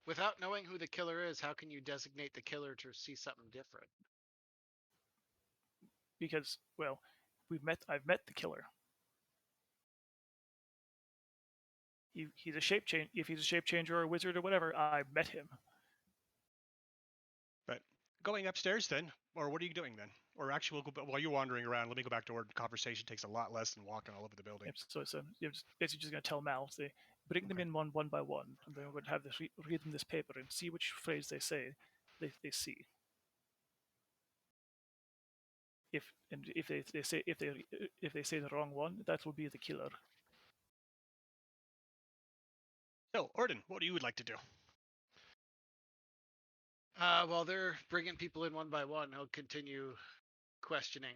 Speaker 3: Without knowing who the killer is, how can you designate the killer to see something different?
Speaker 1: Because, well, I've met the killer. He's a shape change. If he's a shape changer or a wizard or whatever, I've met him.
Speaker 2: But going upstairs then, or what are you doing then? Or actually, we'll go, while you're wandering around, let me go back to where conversation takes a lot less than walking all over the building.
Speaker 1: Yep, so it's you're basically just going to tell Mal, say, bring them in one by one, and then we're going to have this read them this paper and see which phrase they say they see. If they say the wrong one, that will be the killer.
Speaker 2: So, Ordin, what do you would like to do?
Speaker 3: While they're bringing people in one by one, he'll continue questioning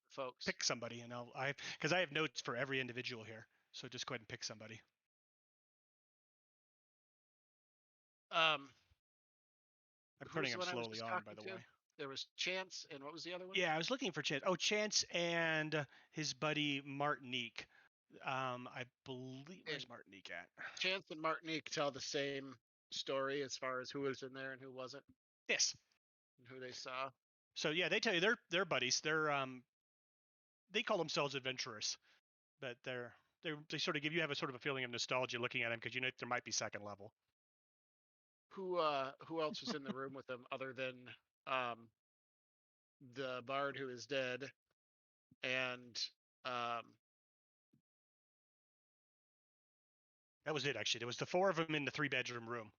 Speaker 3: folks.
Speaker 2: Pick somebody, and because I have notes for every individual here. So just go ahead and pick somebody. I'm putting them slowly on, by the way.
Speaker 3: There was Chance, and what was the other one?
Speaker 2: Yeah, I was looking for Chance. Oh, Chance and his buddy Martinique. I believe, where's Martinique at?
Speaker 3: Chance and Martinique tell the same story as far as who was in there and who wasn't.
Speaker 2: Yes.
Speaker 3: And who they saw.
Speaker 2: So yeah, they tell you they're buddies. They call themselves adventurers, but they sort of have a sort of a feeling of nostalgia looking at them because there might be second level.
Speaker 3: Who else was in the room with them other than the bard who is dead and
Speaker 2: that was it, actually. There was the 4 of them in the 3-bedroom room,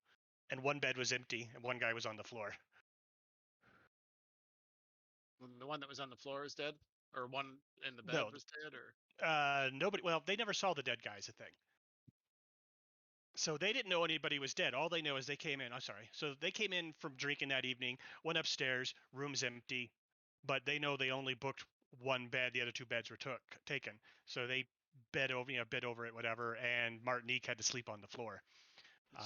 Speaker 2: and one bed was empty, and one guy was on the floor.
Speaker 3: The one that was on the floor is dead, or one in the bed was dead,
Speaker 2: or nobody. Well, they never saw the dead guys, I think. So they didn't know anybody was dead. All they know is they came in. I'm sorry. So they came in from drinking that evening, went upstairs, room's empty, but they know they only booked one bed. The other 2 beds were taken. So they bed over it, whatever. And Martinique had to sleep on the floor.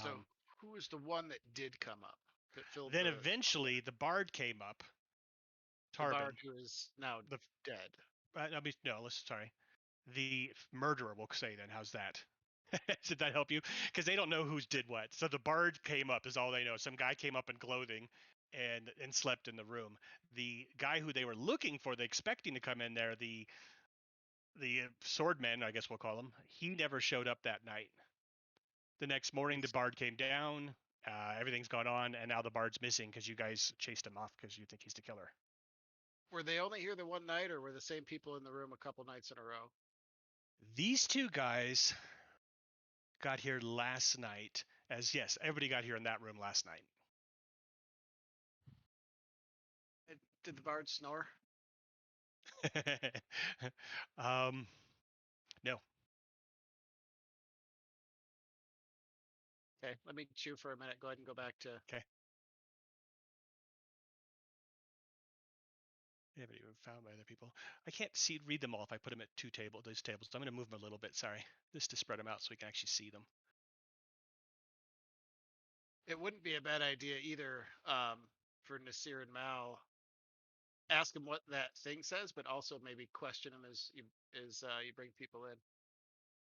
Speaker 3: So who was the one that did come up? That filled
Speaker 2: then eventually the bard came up.
Speaker 3: Tarbin, the bard who is now dead.
Speaker 2: Sorry. the murderer will say then. How's that? Did that help you? Because they don't know who's did what. So the bard came up is all they know. Some guy came up in clothing and slept in the room. The guy who they were looking for, they expecting to come in there, the swordman, I guess we'll call him, he never showed up that night. The next morning, the bard came down. Everything's gone on, and now the bard's missing because you guys chased him off because you think he's the killer.
Speaker 3: Were they only here the one night, or were the same people in the room a couple nights in a row?
Speaker 2: These two guys got here last night. As yes, everybody got here in that room last night.
Speaker 3: Did the bard snore?
Speaker 2: No.
Speaker 3: Okay, let me chew for a minute. Go ahead and go back to.
Speaker 2: Okay. They haven't even found by other people. I can't read them all if I put them at those tables. I'm going to move them a little bit. Sorry, just to spread them out so we can actually see them.
Speaker 3: It wouldn't be a bad idea either for Nasir and Mal. Ask him what that thing says, but also maybe question him as you bring people in.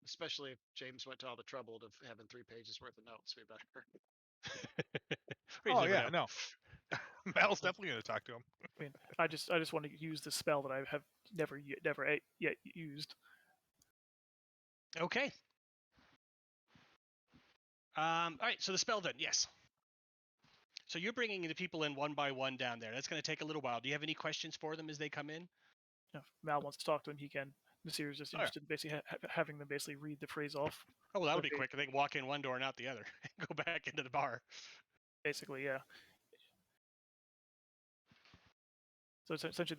Speaker 3: Especially if James went to all the trouble of having 3 pages worth of notes. We better.
Speaker 4: Oh yeah, no. Mal's definitely going to talk to him.
Speaker 1: I mean, I just want to use the spell that I have never yet used.
Speaker 2: Okay. All right. So the spell then, yes. So you're bringing the people in one by one down there. That's going to take a little while. Do you have any questions for them as they come in?
Speaker 1: If Mal wants to talk to him, he can. Nasir is just interested in basically having them basically read the phrase off.
Speaker 2: Oh, well, that'll be quick. They can walk in one door and out the other and go back into the bar.
Speaker 1: Basically, yeah. So essentially,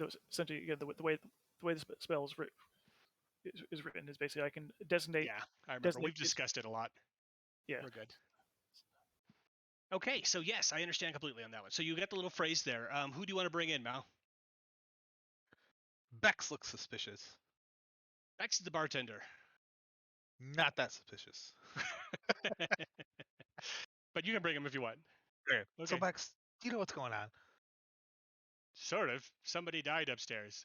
Speaker 1: again, the way the spell is written is basically I can designate.
Speaker 2: Yeah, I remember. We've discussed it a lot.
Speaker 1: Yeah,
Speaker 2: we're good. Okay, so yes, I understand completely on that one. So you get the little phrase there. Who do you want to bring in, Mal?
Speaker 4: Bex looks suspicious.
Speaker 2: Bex is the bartender.
Speaker 4: Not that suspicious.
Speaker 2: But you can bring him if you want.
Speaker 4: Okay. So Bex, do you know what's going on?
Speaker 2: Sort of. Somebody died upstairs.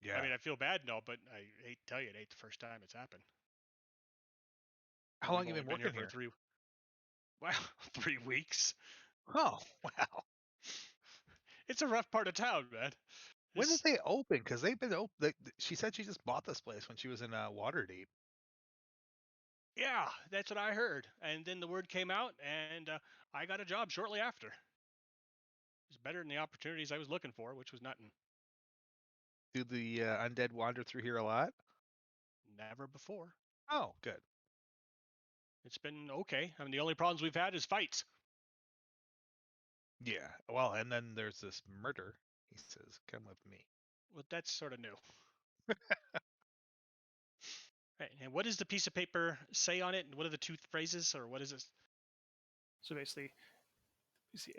Speaker 4: Yeah.
Speaker 2: I mean, I feel bad and all, but I hate to tell you, it ain't the first time it's happened.
Speaker 4: How long have you been working here?
Speaker 2: Wow, 3 weeks.
Speaker 4: Oh, wow.
Speaker 2: It's a rough part of town, man.
Speaker 4: When did they open? Because they've been open. She said she just bought this place when she was in Waterdeep.
Speaker 2: Yeah, that's what I heard. And then the word came out, and I got a job shortly after. It was better than the opportunities I was looking for, which was nothing.
Speaker 4: Do the undead wander through here a lot?
Speaker 2: Never before.
Speaker 4: Oh, good.
Speaker 2: It's been okay. I mean, the only problems we've had is fights.
Speaker 4: Yeah. Well, and then there's this murder. He says, "Come with me."
Speaker 2: Well, that's sort of new. Right. And what does the piece of paper say on it? And what are the 2 phrases, or what is it?
Speaker 1: So basically, you see,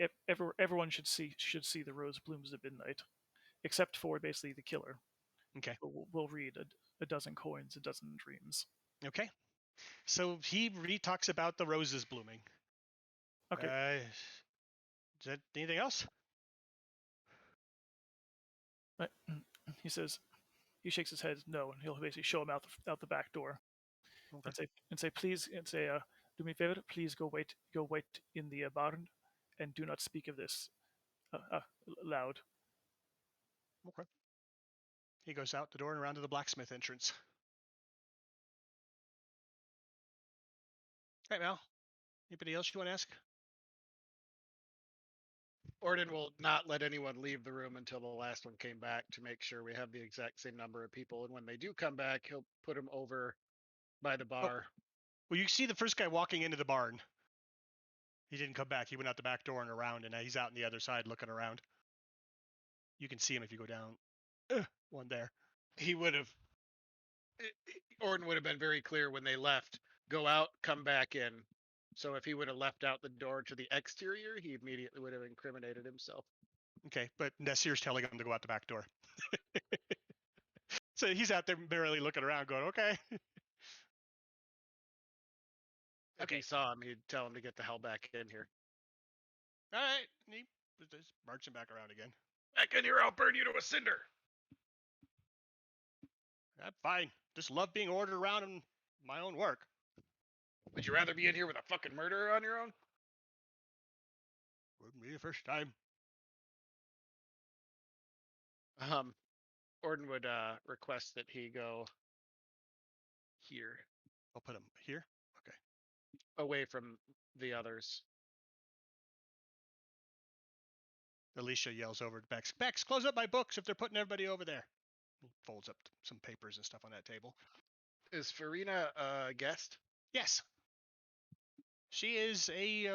Speaker 1: everyone should see the rose blooms at midnight, except for basically the killer.
Speaker 2: Okay.
Speaker 1: We'll read a dozen coins, a dozen dreams.
Speaker 2: Okay. So he talks about the roses blooming.
Speaker 1: Okay.
Speaker 2: Is that anything else?
Speaker 1: He says, he shakes his head no, and he'll basically show him out the back door, and say please, do me a favor, please go wait in the barn, and do not speak of this loud.
Speaker 2: Okay. He goes out the door and around to the blacksmith entrance. All right, Mal. Anybody else you want to ask?
Speaker 3: Orden will not let anyone leave the room until the last one came back to make sure we have the exact same number of people. And when they do come back, he'll put them over by the bar.
Speaker 2: Oh. Well, you see the first guy walking into the barn. He didn't come back. He went out the back door and around, and he's out on the other side looking around. You can see him if you go down. One there.
Speaker 3: He would have. Orden would have been very clear when they left. Go out, come back in. So if he would have left out the door to the exterior, he immediately would have incriminated himself.
Speaker 2: Okay, but Nasir's telling him to go out the back door. So he's out there barely looking around going, okay.
Speaker 3: If he saw him, he'd tell him to get the hell back in here.
Speaker 2: All right. And he was just marching back around again.
Speaker 3: Back in here, I'll burn you to a cinder.
Speaker 2: Fine. just love being ordered around in my own work.
Speaker 3: Would you rather be in here with a fucking murderer on your own?
Speaker 2: Wouldn't be the first time.
Speaker 3: Orden would request that he go here,
Speaker 2: I'll put him here. Okay.
Speaker 3: away from the others.
Speaker 2: Alicia yells over to Bex. Bex, close up my books if they're putting everybody over there. He folds up some papers and stuff on that table.
Speaker 3: Is Farina a guest?
Speaker 2: Yes. She is a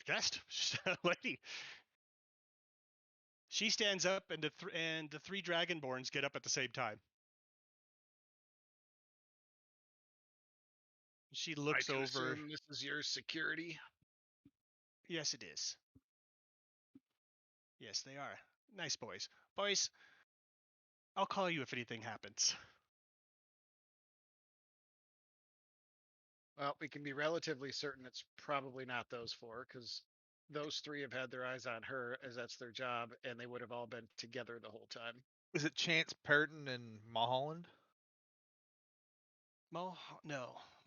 Speaker 2: guest. She's a lady. She stands up, and the three Dragonborns get up at the same time. She looks
Speaker 3: I can
Speaker 2: over.
Speaker 3: assume this is your security.
Speaker 2: Yes, it is. Yes, they are. Nice boys. Boys, I'll call you if anything happens.
Speaker 3: Well, we can be relatively certain it's probably not those four, because those three have had their eyes on her, as that's their job, and they would have all been together the whole time.
Speaker 4: Is it Chance Purton and Mulholland?
Speaker 2: No.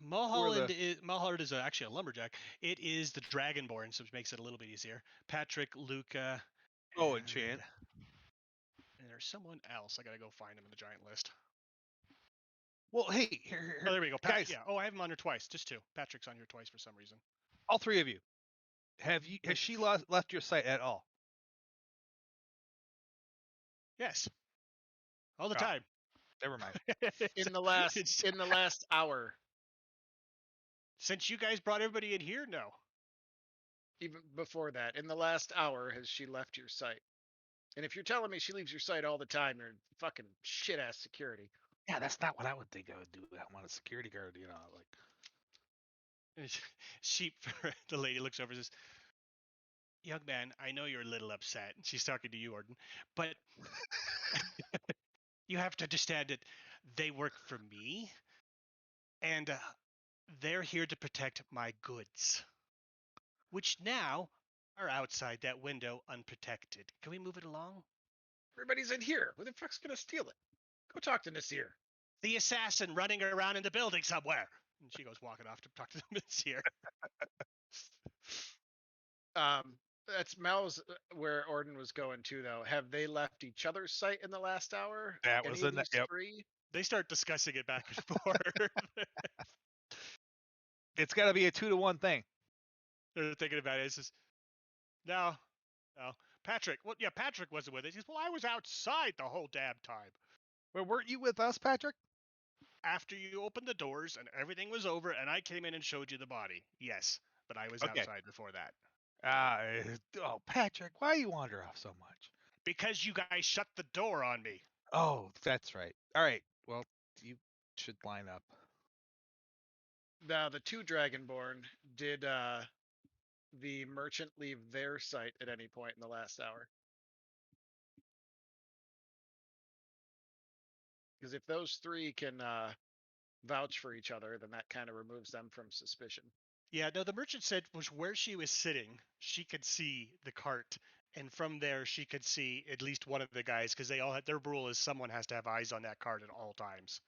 Speaker 4: Or
Speaker 2: Mulholland is actually a lumberjack. It is the Dragonborns, which makes it a little bit easier. Patrick, Luca.
Speaker 4: and Chance.
Speaker 2: And there's someone else. I gotta go find him in the giant list.
Speaker 4: Well, hey, here,
Speaker 2: Oh, there we go.
Speaker 4: guys.
Speaker 2: Yeah. Oh, I have him on here twice. Just two. Patrick's on here twice for some reason.
Speaker 4: All three of you. Has she left your site at all?
Speaker 2: Yes. All the
Speaker 4: Oh.
Speaker 2: time.
Speaker 4: Never mind.
Speaker 3: In the last hour.
Speaker 2: Since you guys brought everybody in here, no.
Speaker 3: Even before that, in the last hour, has she left your site? And if you're telling me she leaves your site all the time, you're fucking shit ass security.
Speaker 4: Yeah, that's not what I would think I would do. I want a security guard, like.
Speaker 2: The lady looks over and says, "Young man, I know you're a little upset." She's talking to you, Orden, but you have to understand that they work for me, and they're here to protect my goods, which now are outside that window unprotected. Can we move it along?
Speaker 3: Everybody's in here. Who the fuck's gonna steal it? Go talk to Nasir.
Speaker 2: The assassin running around in the building somewhere. And she goes walking off to talk to the Nasir.
Speaker 3: That's Mel's where Orden was going to, though. Have they left each other's site in the last hour?
Speaker 4: That
Speaker 3: Any
Speaker 4: was
Speaker 3: of
Speaker 4: in the-
Speaker 3: these
Speaker 4: yep.
Speaker 3: three?
Speaker 2: They start discussing it back and forth.
Speaker 4: It's got to be a 2-to-1 thing.
Speaker 2: They're thinking about it. It's just, no. Patrick, well, yeah, Patrick wasn't with us. He says, well, I was outside the whole damn time.
Speaker 4: Well, weren't you with us, Patrick?
Speaker 2: After you opened the doors and everything was over and I came in and showed you the body. Yes, but I was
Speaker 4: Okay.
Speaker 2: outside before that.
Speaker 4: Oh, Patrick, why you wander off so much?
Speaker 2: Because you guys shut the door on me.
Speaker 4: Oh, that's right. All right. Well, you should line up.
Speaker 3: Now, the two Dragonborn, did the merchant leave their site at any point in the last hour? Because if those three can vouch for each other, then that kind of removes them from suspicion.
Speaker 2: Yeah, no, the merchant said was where she was sitting, she could see the cart. And from there, she could see at least one of the guys because they all had, their rule is someone has to have eyes on that cart at all times.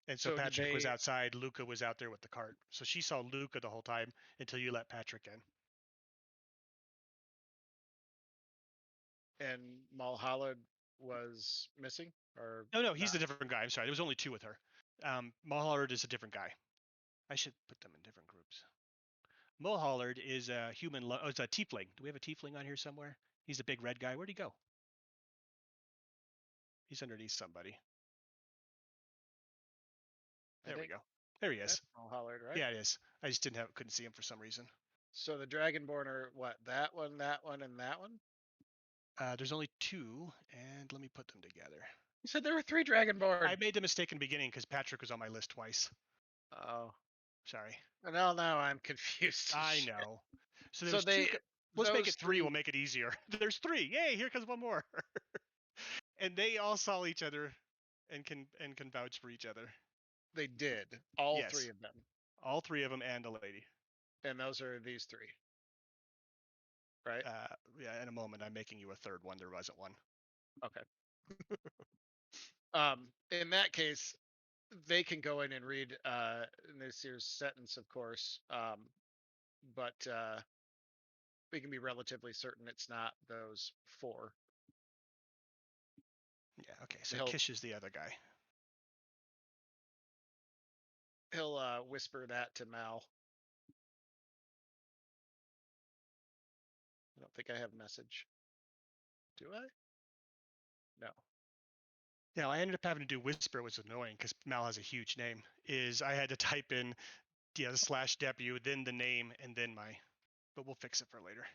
Speaker 2: And so
Speaker 3: So did
Speaker 2: Patrick was
Speaker 3: they-
Speaker 2: outside, Luca was out there with the cart. So she saw Luca the whole time until you let Patrick in.
Speaker 3: And Mulholland was missing? Or
Speaker 2: No, he's a
Speaker 3: not?
Speaker 2: different guy. I'm sorry, there was only two with her. Mulholland is a different guy. I should put them in different groups. Mulholland is a human. It's a tiefling. Do we have a tiefling on here somewhere? He's a big red guy. Where'd he go? He's underneath somebody.
Speaker 3: I
Speaker 2: There we
Speaker 3: think
Speaker 2: go. There he is.
Speaker 3: that's Mulholland, right?
Speaker 2: Yeah, it is. I just couldn't see him for some reason.
Speaker 3: So the Dragonborn are what? That one, and that one?
Speaker 2: There's only two, and let me put them together.
Speaker 3: You said there were three Dragonborn.
Speaker 2: I made the mistake in the beginning because Patrick was on my list twice.
Speaker 3: Oh.
Speaker 2: Sorry.
Speaker 3: Well, now I'm confused.
Speaker 2: I
Speaker 3: Shit.
Speaker 2: know. So
Speaker 3: So
Speaker 2: there's
Speaker 3: they.
Speaker 2: two. Let's make
Speaker 3: those
Speaker 2: it three. We'll make it easier. There's three. Yay! Here comes one more. And they all saw each other, and can vouch for each other.
Speaker 3: They did. All
Speaker 2: Yes.
Speaker 3: three of them.
Speaker 2: All three of them and a lady.
Speaker 3: And those are these three. Right?
Speaker 2: Yeah. In a moment, I'm making you a third one. There wasn't one.
Speaker 3: Okay. In that case, they can go in and read Nasir's sentence, of course. But we can be relatively certain it's not those 4.
Speaker 2: Yeah. Okay. So
Speaker 3: He'll-
Speaker 2: Kish is the other guy.
Speaker 3: He'll whisper that to Mal. I don't think I have message. Do I? No.
Speaker 2: Yeah, I ended up having to do whisper, which was annoying because Mal has a huge name. Is I had to type in the /W, then the name, and then my. But we'll fix it for later.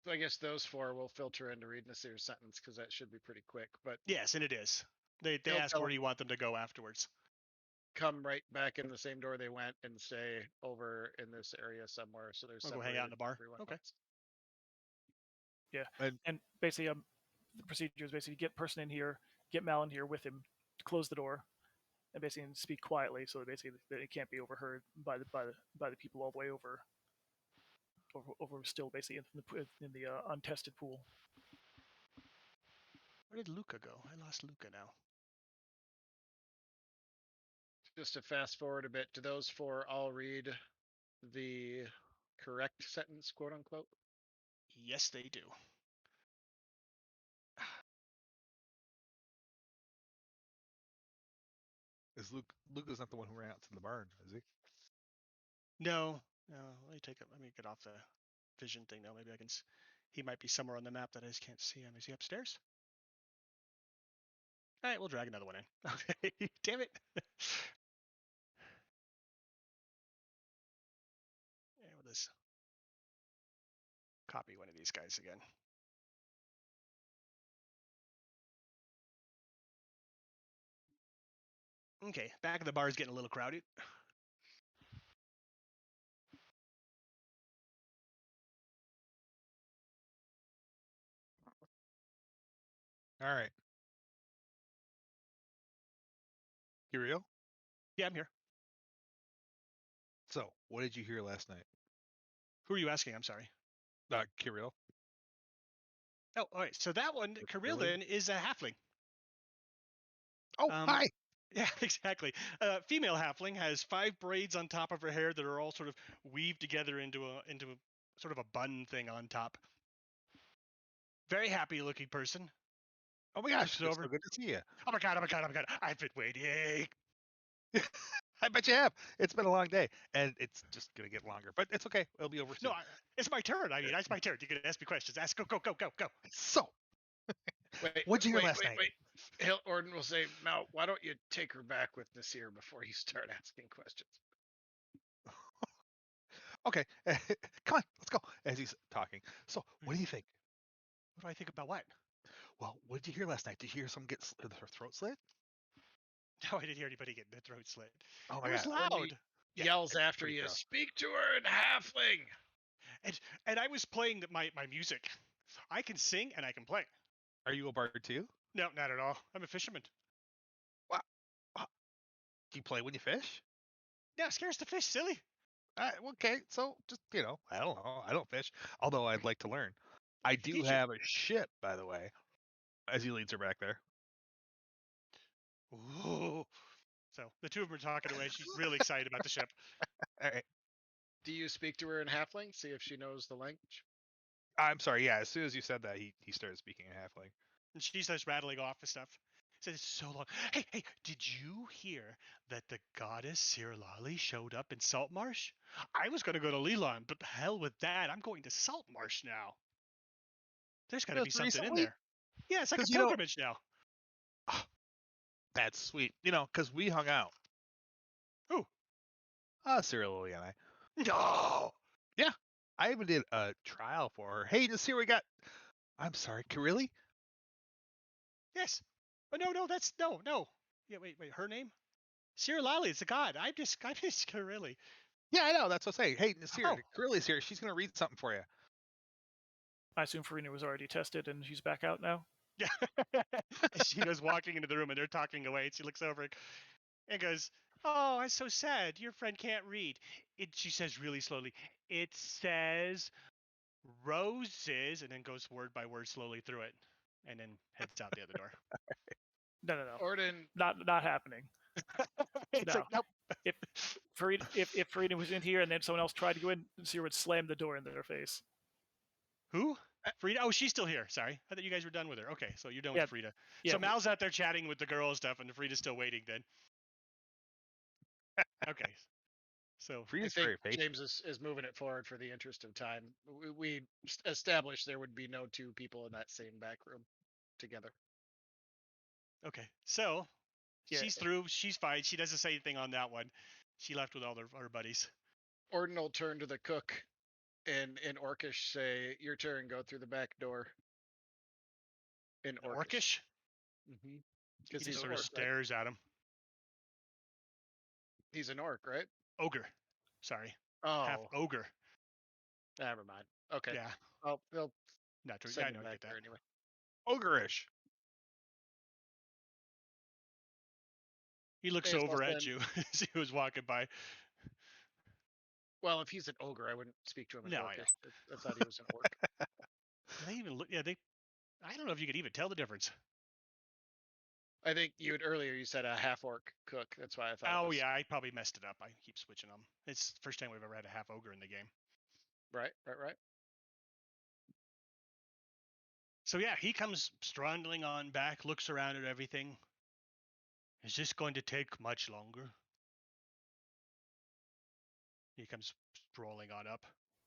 Speaker 3: So I guess those 4 will filter into read Nasir's sentence because that should be pretty quick. But
Speaker 2: Yes, and it is. They
Speaker 3: He'll
Speaker 2: ask
Speaker 3: tell
Speaker 2: where
Speaker 3: him-
Speaker 2: you want them to go afterwards.
Speaker 3: come right back in the same door they went and stay over in this area somewhere. So there's
Speaker 2: I'll go hang out in the bar. Okay.
Speaker 1: And basically, the procedure is basically get person in here, get Mal in here with him, close the door, and basically speak quietly, so basically that it can't be overheard by the people all the way over still basically in the untested pool.
Speaker 2: Where did Luca go? I lost Luca now.
Speaker 3: Just to fast forward a bit, do those 4 all read the correct sentence, quote unquote?
Speaker 2: Yes, they do.
Speaker 4: Is Luca's not the one who ran out to the barn, is he?
Speaker 2: No. Let me get off the vision thing though. Maybe I can. He might be somewhere on the map that I just can't see him. Is he upstairs? All right, we'll drag another one in. Okay. Damn it. Yeah, we'll just copy one of these guys again. Okay, back of the bar is getting a little crowded.
Speaker 4: All right. Kirill?
Speaker 2: Yeah, I'm here.
Speaker 4: So, what did you hear last night?
Speaker 2: Who are you asking? I'm sorry.
Speaker 4: Kirill?
Speaker 2: Oh, all right. So that one, Kirillin, is a halfling.
Speaker 4: Oh, hi!
Speaker 2: Yeah, exactly. Female halfling has 5 braids on top of her hair that are all sort of weaved together into a sort of a bun thing on top. Very happy looking person.
Speaker 4: Oh my gosh,
Speaker 2: Looks
Speaker 4: it's
Speaker 2: over.
Speaker 4: so good to see you.
Speaker 2: Oh my god, oh my god, oh my god. I've been waiting.
Speaker 4: I bet you have. It's been a long day, and it's just gonna get longer, but it's okay. It'll be over soon.
Speaker 2: No, it's my turn. I mean, it's my turn. You can ask me questions. Ask. Go.
Speaker 4: So,
Speaker 3: Wait,
Speaker 4: what'd you hear last night?
Speaker 3: Wait. Orden will say, Mal, why don't you take her back with Nasir before you start asking questions?
Speaker 4: Okay, come on, let's go. As he's talking. So, what do you think?
Speaker 2: What do I think about what?
Speaker 4: Well, what did you hear last night? Did you hear someone get their throat slit?
Speaker 2: No, I didn't hear anybody get their throat slit.
Speaker 4: Oh
Speaker 2: It
Speaker 4: my
Speaker 2: was
Speaker 4: god!
Speaker 2: loud.
Speaker 4: Yeah,
Speaker 3: Yells
Speaker 4: it's
Speaker 3: after
Speaker 4: pretty
Speaker 3: you,
Speaker 4: gross.
Speaker 3: speak to her in halfling.
Speaker 2: And I was playing my music. I can sing and I can play.
Speaker 4: Are you a bard too?
Speaker 2: No, not at all. I'm a fisherman.
Speaker 4: Wow. Do you play when you fish?
Speaker 2: Yeah, scares the fish, silly.
Speaker 4: Okay, so just I don't know. I don't fish, although I'd like to learn. I do
Speaker 2: Teach you.
Speaker 4: have a ship, by the way. As he leads her back there.
Speaker 2: Ooh. So the two of them are talking away. She's really excited about the ship.
Speaker 4: All right.
Speaker 3: Do you speak to her in halfling? See if she knows the language.
Speaker 4: I'm sorry. Yeah, as soon as you said that, he started speaking in halfling.
Speaker 2: And she starts rattling off the stuff. Says it's so long. Hey, did you hear that the goddess Sirlali showed up in Saltmarsh? I was going to go to Leland, but hell with that. I'm going to Saltmarsh now. There's got to be
Speaker 4: Just
Speaker 2: something in
Speaker 4: recently?
Speaker 2: there. Yeah, it's like a
Speaker 4: 'Cause, you know-
Speaker 2: pilgrimage now.
Speaker 4: That's sweet. Because we hung out.
Speaker 2: Who?
Speaker 4: Cyril Lily and I.
Speaker 2: No.
Speaker 4: I even did a trial for her. Hey, let's see what we got. I'm sorry, Kirilli?
Speaker 2: Yes. Oh, no, that's no. Yeah, wait. Her name? Sirlali, it's a god. I'm just really.
Speaker 4: Yeah, I know. That's what I'm saying. Hey, Nasir,
Speaker 2: Oh.
Speaker 4: Kirilli's here. She's going to read something for you.
Speaker 1: I assume Farina was already tested and she's back out now.
Speaker 2: Yeah. She goes walking into the room and they're talking away. And she looks over and goes, "Oh, I'm so sad. Your friend can't read." She says really slowly, "It says roses," and then goes word by word slowly through it. and then heads out the other door.
Speaker 1: No.
Speaker 3: Orden,
Speaker 1: Not happening.
Speaker 2: It's
Speaker 1: No.
Speaker 2: like, nope.
Speaker 1: If Farida was in here and then someone else tried to go in, Zero would slam the door in their face.
Speaker 2: Who? Frida? Oh, she's still here. Sorry. I thought you guys were done with her. Okay, so you're done
Speaker 1: Yeah,
Speaker 2: with Frida.
Speaker 1: yeah,
Speaker 2: So Mal's out there chatting with the girl and stuff, and Frida's still waiting then. Okay. So
Speaker 3: I
Speaker 4: Frida's
Speaker 3: think
Speaker 4: very patient.
Speaker 3: James is moving it forward for the interest of time. We established there would be no two people in that same back room together.
Speaker 2: okay. So
Speaker 1: Yeah.
Speaker 2: she's through. She's fine. She doesn't say anything on that one. She left with all her buddies.
Speaker 3: Orden will turn to the cook and in Orcish say, "Your turn. Go through the back door." In Orcish.
Speaker 2: Orcish?
Speaker 3: Mm-hmm.
Speaker 2: He
Speaker 3: Because
Speaker 2: just
Speaker 3: he's an
Speaker 2: sort of
Speaker 3: orc, right?
Speaker 2: stares at him.
Speaker 3: He's an orc, right?
Speaker 2: Ogre. Sorry. Half
Speaker 3: Oh,
Speaker 2: ogre.
Speaker 3: never mind. Okay.
Speaker 2: Yeah.
Speaker 3: Oh, they'll
Speaker 2: Not true. Yeah,
Speaker 3: send
Speaker 2: I
Speaker 3: him
Speaker 2: know. I
Speaker 3: back
Speaker 2: get that.
Speaker 3: there anyway.
Speaker 4: Ogreish.
Speaker 2: He looks
Speaker 3: May as well
Speaker 2: over at
Speaker 3: send-
Speaker 2: you as he was walking by.
Speaker 3: Well, if he's an ogre, I wouldn't speak to him in
Speaker 2: No, I know.
Speaker 3: Orcish. I thought he was an orc.
Speaker 2: They even look. Yeah, they. I don't know if you could even tell the difference.
Speaker 3: I think earlier you said a half orc cook. That's why I thought.
Speaker 2: Oh
Speaker 3: it was,
Speaker 2: yeah, I probably messed it up. I keep switching them. It's the first time we've ever had a half ogre in the game.
Speaker 3: Right.
Speaker 2: So yeah, he comes strangling on back, looks around at everything. Is this going to take much longer? He comes strolling on up.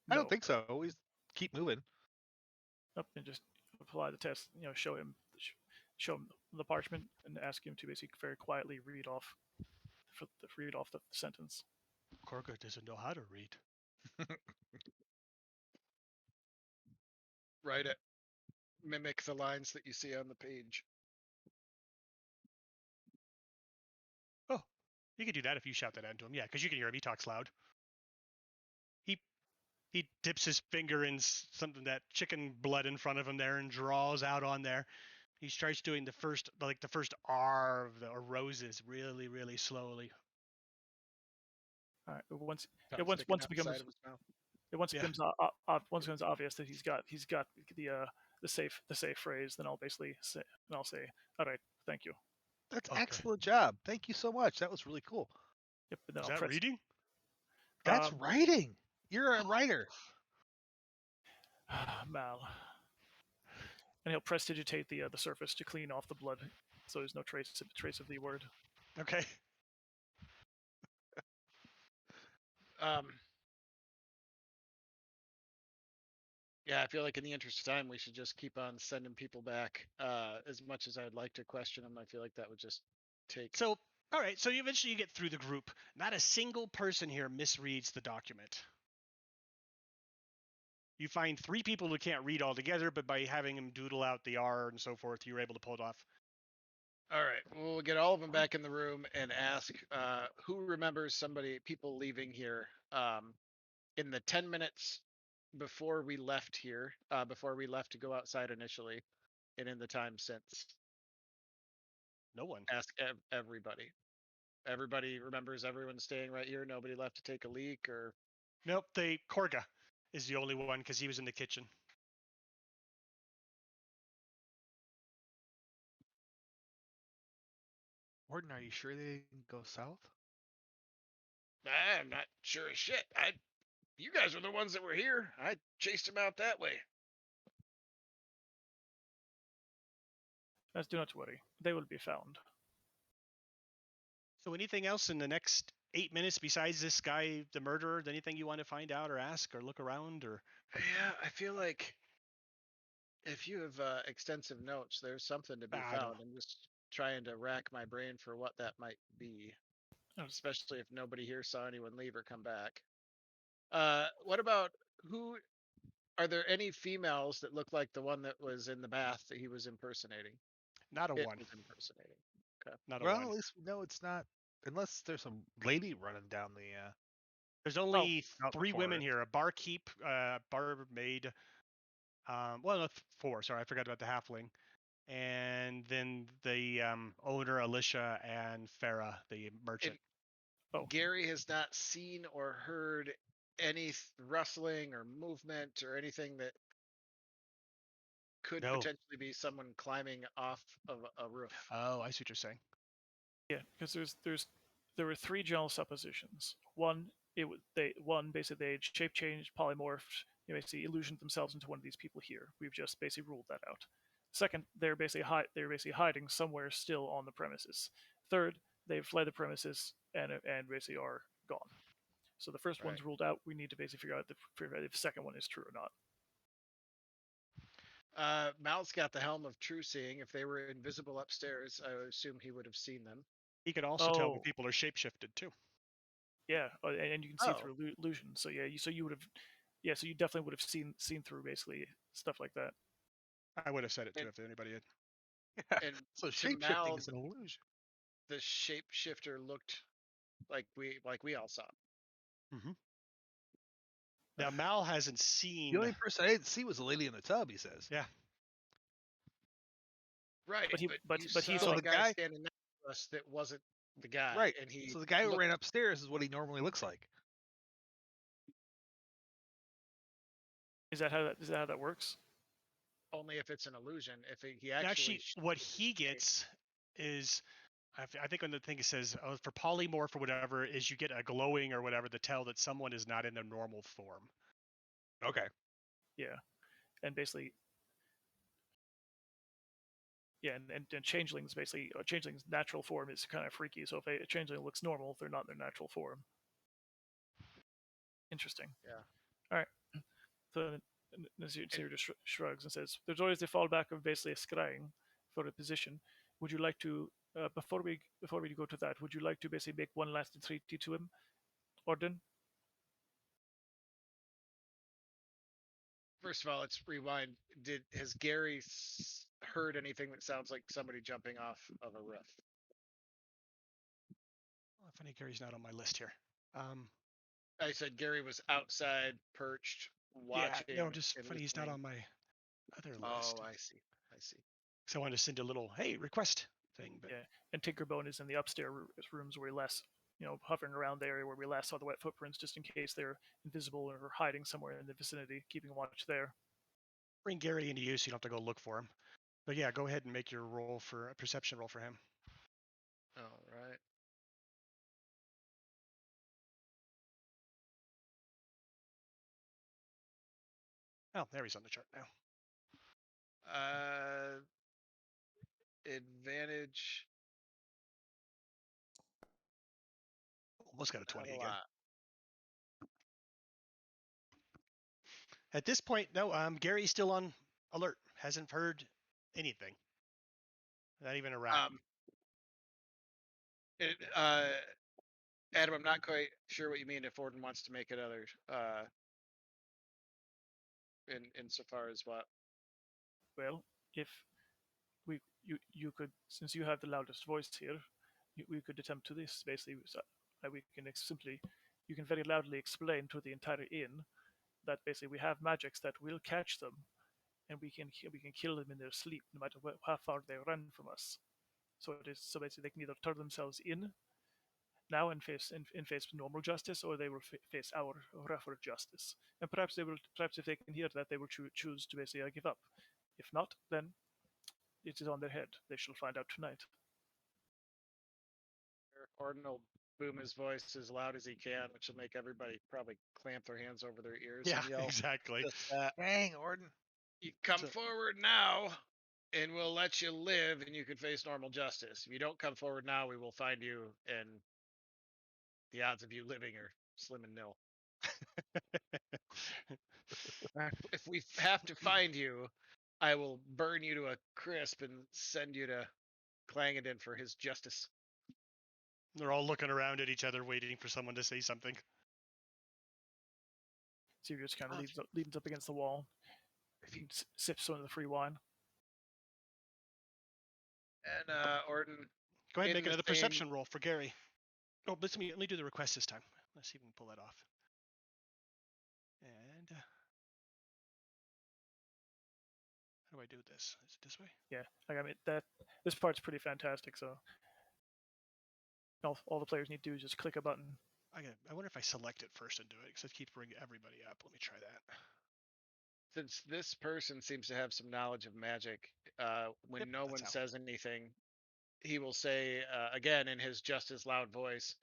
Speaker 4: I
Speaker 1: No.
Speaker 4: don't think so. Always keep moving.
Speaker 1: Up and just apply the test. Show him the parchment and ask him to basically very quietly read off the sentence.
Speaker 2: Korga doesn't know how to read.
Speaker 3: Write it. Mimic the lines that you see on the page.
Speaker 2: Oh, you could do that if you shout that out to him. Yeah, because you can hear him. He talks loud. He dips his finger in something, that chicken blood in front of him there, and draws out on there. He starts doing the first R of the roses really, really slowly.
Speaker 1: All right. Once
Speaker 3: Tongue
Speaker 1: once
Speaker 3: sticking
Speaker 1: it
Speaker 3: out the
Speaker 1: becomes
Speaker 3: side of his mouth.
Speaker 1: once it
Speaker 2: Yeah.
Speaker 1: becomes once it becomes obvious that he's got the safe phrase, then I'll basically say, all right, thank you.
Speaker 4: That's
Speaker 2: Okay.
Speaker 4: excellent job. Thank you so much. That was really cool.
Speaker 1: Yep. And then
Speaker 2: Is
Speaker 1: I'll
Speaker 2: that
Speaker 1: press.
Speaker 2: reading?
Speaker 4: That's writing. You're a writer.
Speaker 1: Mal. And he'll prestidigitate the surface to clean off the blood, so there's no trace of the word.
Speaker 2: Okay.
Speaker 3: Yeah, I feel like in the interest of time, we should just keep on sending people back. As much as I'd like to question them, I feel like that would just take.
Speaker 2: So, all right. So eventually you get through the group. Not a single person here misreads the document. You find 3 people who can't read altogether, but by having them doodle out the R and so forth, you're able to pull it off.
Speaker 3: All right, we'll get all of them back in the room and ask who remembers people leaving here in the 10 minutes before we left here, before we left to go outside initially, and in the time since.
Speaker 2: No one.
Speaker 3: Ask everybody. Everybody remembers everyone staying right here. Nobody left to take a leak or.
Speaker 2: Nope. Korga is the only one because he was in the kitchen.
Speaker 4: Warden, are you sure they didn't go south?
Speaker 3: I'm not sure as shit. You guys were the ones that were here. I chased them out that way.
Speaker 1: Do not worry, they will be found.
Speaker 2: So anything else in the next 8 minutes besides this guy, the murderer? Anything you want to find out or ask or look around or?
Speaker 3: Yeah, I feel like if you have extensive notes, there's something to be
Speaker 2: I
Speaker 3: found. I'm just trying to rack my brain for what that might be, especially if nobody here saw anyone leave or come back. What about who? Are there any females that look like the one that was in the bath that he was impersonating?
Speaker 2: Not a
Speaker 3: It
Speaker 2: one.
Speaker 3: was impersonating.
Speaker 2: Not a
Speaker 4: Well,
Speaker 2: one.
Speaker 4: at least we know it's not. Unless there's some lady running down the.
Speaker 2: There's only
Speaker 4: out the
Speaker 2: 3 women
Speaker 4: forest.
Speaker 2: here: a barkeep, barmaid. Well, no, 4. Sorry, I forgot about the halfling, and then the owner, Alicia, and Farah, the merchant.
Speaker 3: Gary has not seen or heard any rustling or movement or anything that could
Speaker 2: No.
Speaker 3: potentially be someone climbing off of a roof.
Speaker 2: Oh, I see what you're saying.
Speaker 1: Yeah, because there were three general suppositions. One, basically they shape changed, polymorphed, basically illusioned themselves into one of these people here. We've just basically ruled that out. Second, they're basically hiding somewhere still on the premises. Third, they've fled the premises and basically are gone. So the first
Speaker 3: Right.
Speaker 1: one's ruled out. We need to basically figure out if the second one is true or not.
Speaker 3: Mal's got the helm of true seeing. If they were invisible upstairs, I would assume he would have seen them.
Speaker 2: He can also tell when
Speaker 1: Oh,
Speaker 2: people are shapeshifted too.
Speaker 1: yeah, and you can see
Speaker 3: Oh.
Speaker 1: through illusion. So yeah, so you would have, yeah, so you definitely would have seen through basically stuff like that.
Speaker 2: I would have said it too
Speaker 3: And-
Speaker 2: if anybody had.
Speaker 3: And
Speaker 4: So
Speaker 3: to
Speaker 4: shapeshifting
Speaker 3: Mal,
Speaker 4: is an illusion.
Speaker 3: the shapeshifter looked like we all saw.
Speaker 2: Mm-hmm. Now Mal hasn't seen.
Speaker 4: The only person I didn't see was the lady in the tub. He says.
Speaker 2: Yeah.
Speaker 3: Right,
Speaker 1: But he-
Speaker 3: you
Speaker 1: but he
Speaker 3: saw
Speaker 1: saw
Speaker 3: the
Speaker 4: the
Speaker 3: guy
Speaker 4: guy-
Speaker 3: standing next to us that wasn't the guy,
Speaker 4: Right.
Speaker 3: and he
Speaker 4: So the guy who
Speaker 3: looked-
Speaker 4: ran upstairs is what he normally looks like.
Speaker 1: Is that how that works?
Speaker 3: only if it's an illusion. If he
Speaker 2: Actually, what he gets is, I think when the thing says for polymorph or whatever, is you get a glowing or whatever to tell that someone is not in their normal form.
Speaker 4: Okay.
Speaker 1: Yeah, and basically, yeah, and changelings basically, changelings' natural form is kind of freaky. So if a changeling looks normal, they're not in their natural form. Interesting.
Speaker 3: Yeah.
Speaker 1: All right. So Nazir just shrugs and says, "There's always the fallback of basically a scrying for a position. Would you like to before we go to that? Would you like to basically make one last entreaty to him, Orden?"
Speaker 3: First of all, let's rewind. Has Gary heard anything that sounds like somebody jumping off of a roof?
Speaker 2: Well, funny, Gary's not on my list here.
Speaker 3: I said Gary was outside, perched, watching.
Speaker 2: Yeah, no, just
Speaker 3: and
Speaker 2: funny he's not
Speaker 3: listening.
Speaker 2: on my other list.
Speaker 3: Oh, I see.
Speaker 2: So I wanted to send a little hey request thing, but
Speaker 1: Yeah, and Tinkerbone is in the upstairs rooms where we last, hovering around the area where we last saw the wet footprints, just in case they're invisible or hiding somewhere in the vicinity, keeping watch there.
Speaker 2: bring Gary into use. So you don't have to go look for him. But yeah, go ahead and make your roll for a perception roll for him.
Speaker 3: All right.
Speaker 2: Oh, there he's on the chart now.
Speaker 3: Advantage.
Speaker 2: Almost got a
Speaker 3: Not
Speaker 2: 20
Speaker 3: a
Speaker 2: again.
Speaker 3: lot.
Speaker 2: At this point, no, Gary's still on alert. Hasn't heard anything. Not even a rat.
Speaker 3: Adam, I'm not quite sure what you mean if Orden wants to make another. Insofar as what?
Speaker 1: Well, if you could, since you have the loudest voice here, we could attempt to this basically. So, we can simply, you can very loudly explain to the entire inn that basically we have magics that will catch them, and we can kill them in their sleep, no matter how far they run from us. So basically they can either turn themselves in now and face normal justice, or they will face our rougher justice. And perhaps if they can hear that, they will choose to basically give up. If not, then it is on their head. They shall find out tonight.
Speaker 3: Orden will boom his voice as loud as he can, which will make everybody probably clamp their hands over their ears
Speaker 2: Yeah,
Speaker 3: and yell.
Speaker 2: exactly.
Speaker 3: Just that.
Speaker 4: Dang, Orden.
Speaker 3: You come
Speaker 2: So-
Speaker 3: forward now, and we'll let you live, and you can face normal justice. If you don't come forward now, we will find you, and the odds of you living are slim and nil. If we have to find you, I will burn you to a crisp and send you to Clangadin for his justice.
Speaker 2: They're all looking around at each other, waiting for someone to say something.
Speaker 1: Sirius kind of leans up against the wall. If he sips some of the free wine.
Speaker 3: And Orden,
Speaker 2: Go ahead and
Speaker 3: In
Speaker 2: make
Speaker 3: the
Speaker 2: another
Speaker 3: same-
Speaker 2: perception roll for Gary. Oh, let me do the request this time. Let's see if we can pull that off. And how do I do this? Is it this way?
Speaker 1: Yeah, like I mean this part's pretty fantastic. So all the players need to do is just click a button.
Speaker 2: I wonder if I select it first and do it, because it keeps bringing everybody up. Let me try that.
Speaker 3: Since this person seems to have some knowledge of magic, when
Speaker 2: Yep,
Speaker 3: no
Speaker 2: that's
Speaker 3: one
Speaker 2: how.
Speaker 3: says anything, he will say again in his just as loud voice,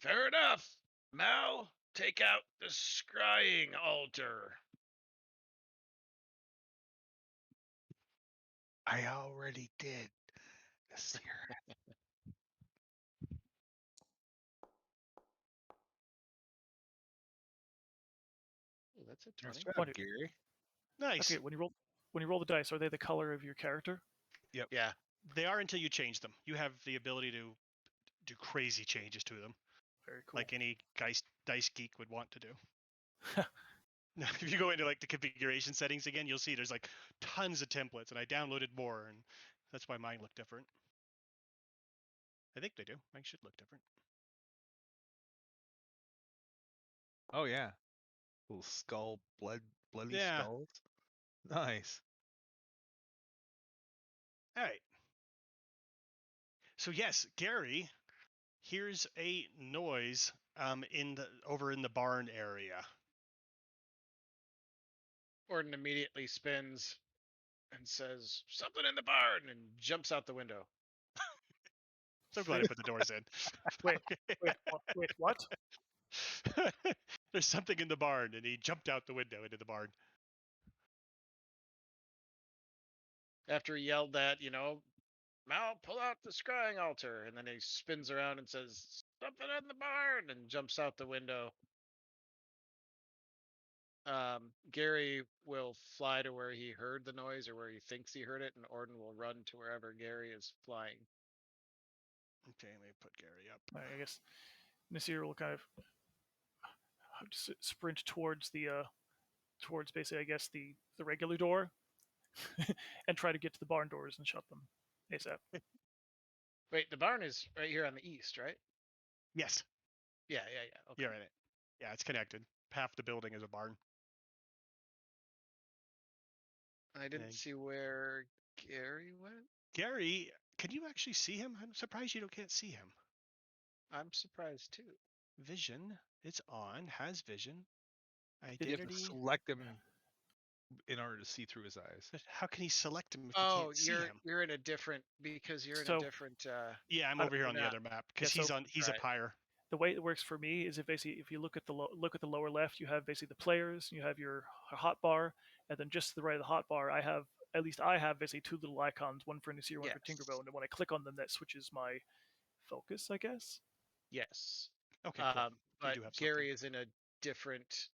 Speaker 3: "Fair enough. Mal, take out the scrying altar."
Speaker 4: I already did. This year.
Speaker 3: Ooh, that's a
Speaker 4: Nice
Speaker 3: 20.
Speaker 4: job,
Speaker 1: What-
Speaker 4: Gary.
Speaker 2: Nice.
Speaker 1: Okay, when you roll the dice, are they the color of your character?
Speaker 3: Yeah.
Speaker 2: They are until you change them. You have the ability to do crazy changes to them,
Speaker 1: Very cool.
Speaker 2: like any dice geek would want to do. Now, if you go into like the configuration settings again, you'll see there's like tons of templates, and I downloaded more, and that's why mine look different. I think they do. Mine should look different.
Speaker 4: Oh yeah. Little skull, bloody
Speaker 2: Yeah.
Speaker 4: skulls. Nice.
Speaker 2: All right. So yes, Gary hears a noise over in the barn area.
Speaker 3: Orden immediately spins and says, "Something in the barn," and jumps out the window.
Speaker 2: So glad I put the doors in.
Speaker 1: Wait, what?
Speaker 2: There's something in the barn, and he jumped out the window into the barn.
Speaker 3: After he yelled that, "Mal, pull out the scrying altar," and then he spins around and says, "Something in the barn," and jumps out the window. Gary will fly to where he heard the noise or where he thinks he heard it, and Orden will run to wherever Gary is flying.
Speaker 2: Okay, let me put Gary up.
Speaker 1: I guess Nasir will kind of sprint towards towards basically, I guess, the regular door, and try to get to the barn doors and shut them ASAP.
Speaker 3: Wait, the barn is right here on the east, right?
Speaker 2: Yes,
Speaker 3: Yeah. Okay.
Speaker 2: you're in it. Yeah, it's connected. Half the building is a barn.
Speaker 3: I didn't
Speaker 2: And
Speaker 3: see where Gary went.
Speaker 2: Gary, can you actually see him? I'm surprised you can't see him.
Speaker 3: I'm surprised too.
Speaker 2: Vision, it's on. Has vision.
Speaker 4: You have to
Speaker 2: Identity.
Speaker 4: select him in order to see through his eyes.
Speaker 2: But how can he select him if you
Speaker 3: Oh,
Speaker 2: can't see him?
Speaker 3: you're in a different because you're in
Speaker 1: So-
Speaker 3: a different.
Speaker 2: Yeah, I'm
Speaker 1: I-
Speaker 2: over here on the
Speaker 3: not-
Speaker 2: other map because
Speaker 1: Yeah, so-
Speaker 2: he's a
Speaker 3: Right.
Speaker 2: pyre.
Speaker 1: The way it works for me is if you look at the lower left, you have basically the players, you have your hot bar, and then just to the right of the hot bar, I have basically two little icons, one for Nasir, one for
Speaker 3: Yes.
Speaker 1: Tinkerbell, and when I click on them, that switches my focus, I guess.
Speaker 3: Yes.
Speaker 2: Okay, cool.
Speaker 3: But
Speaker 2: do have
Speaker 3: Gary
Speaker 2: something.
Speaker 3: is in a different.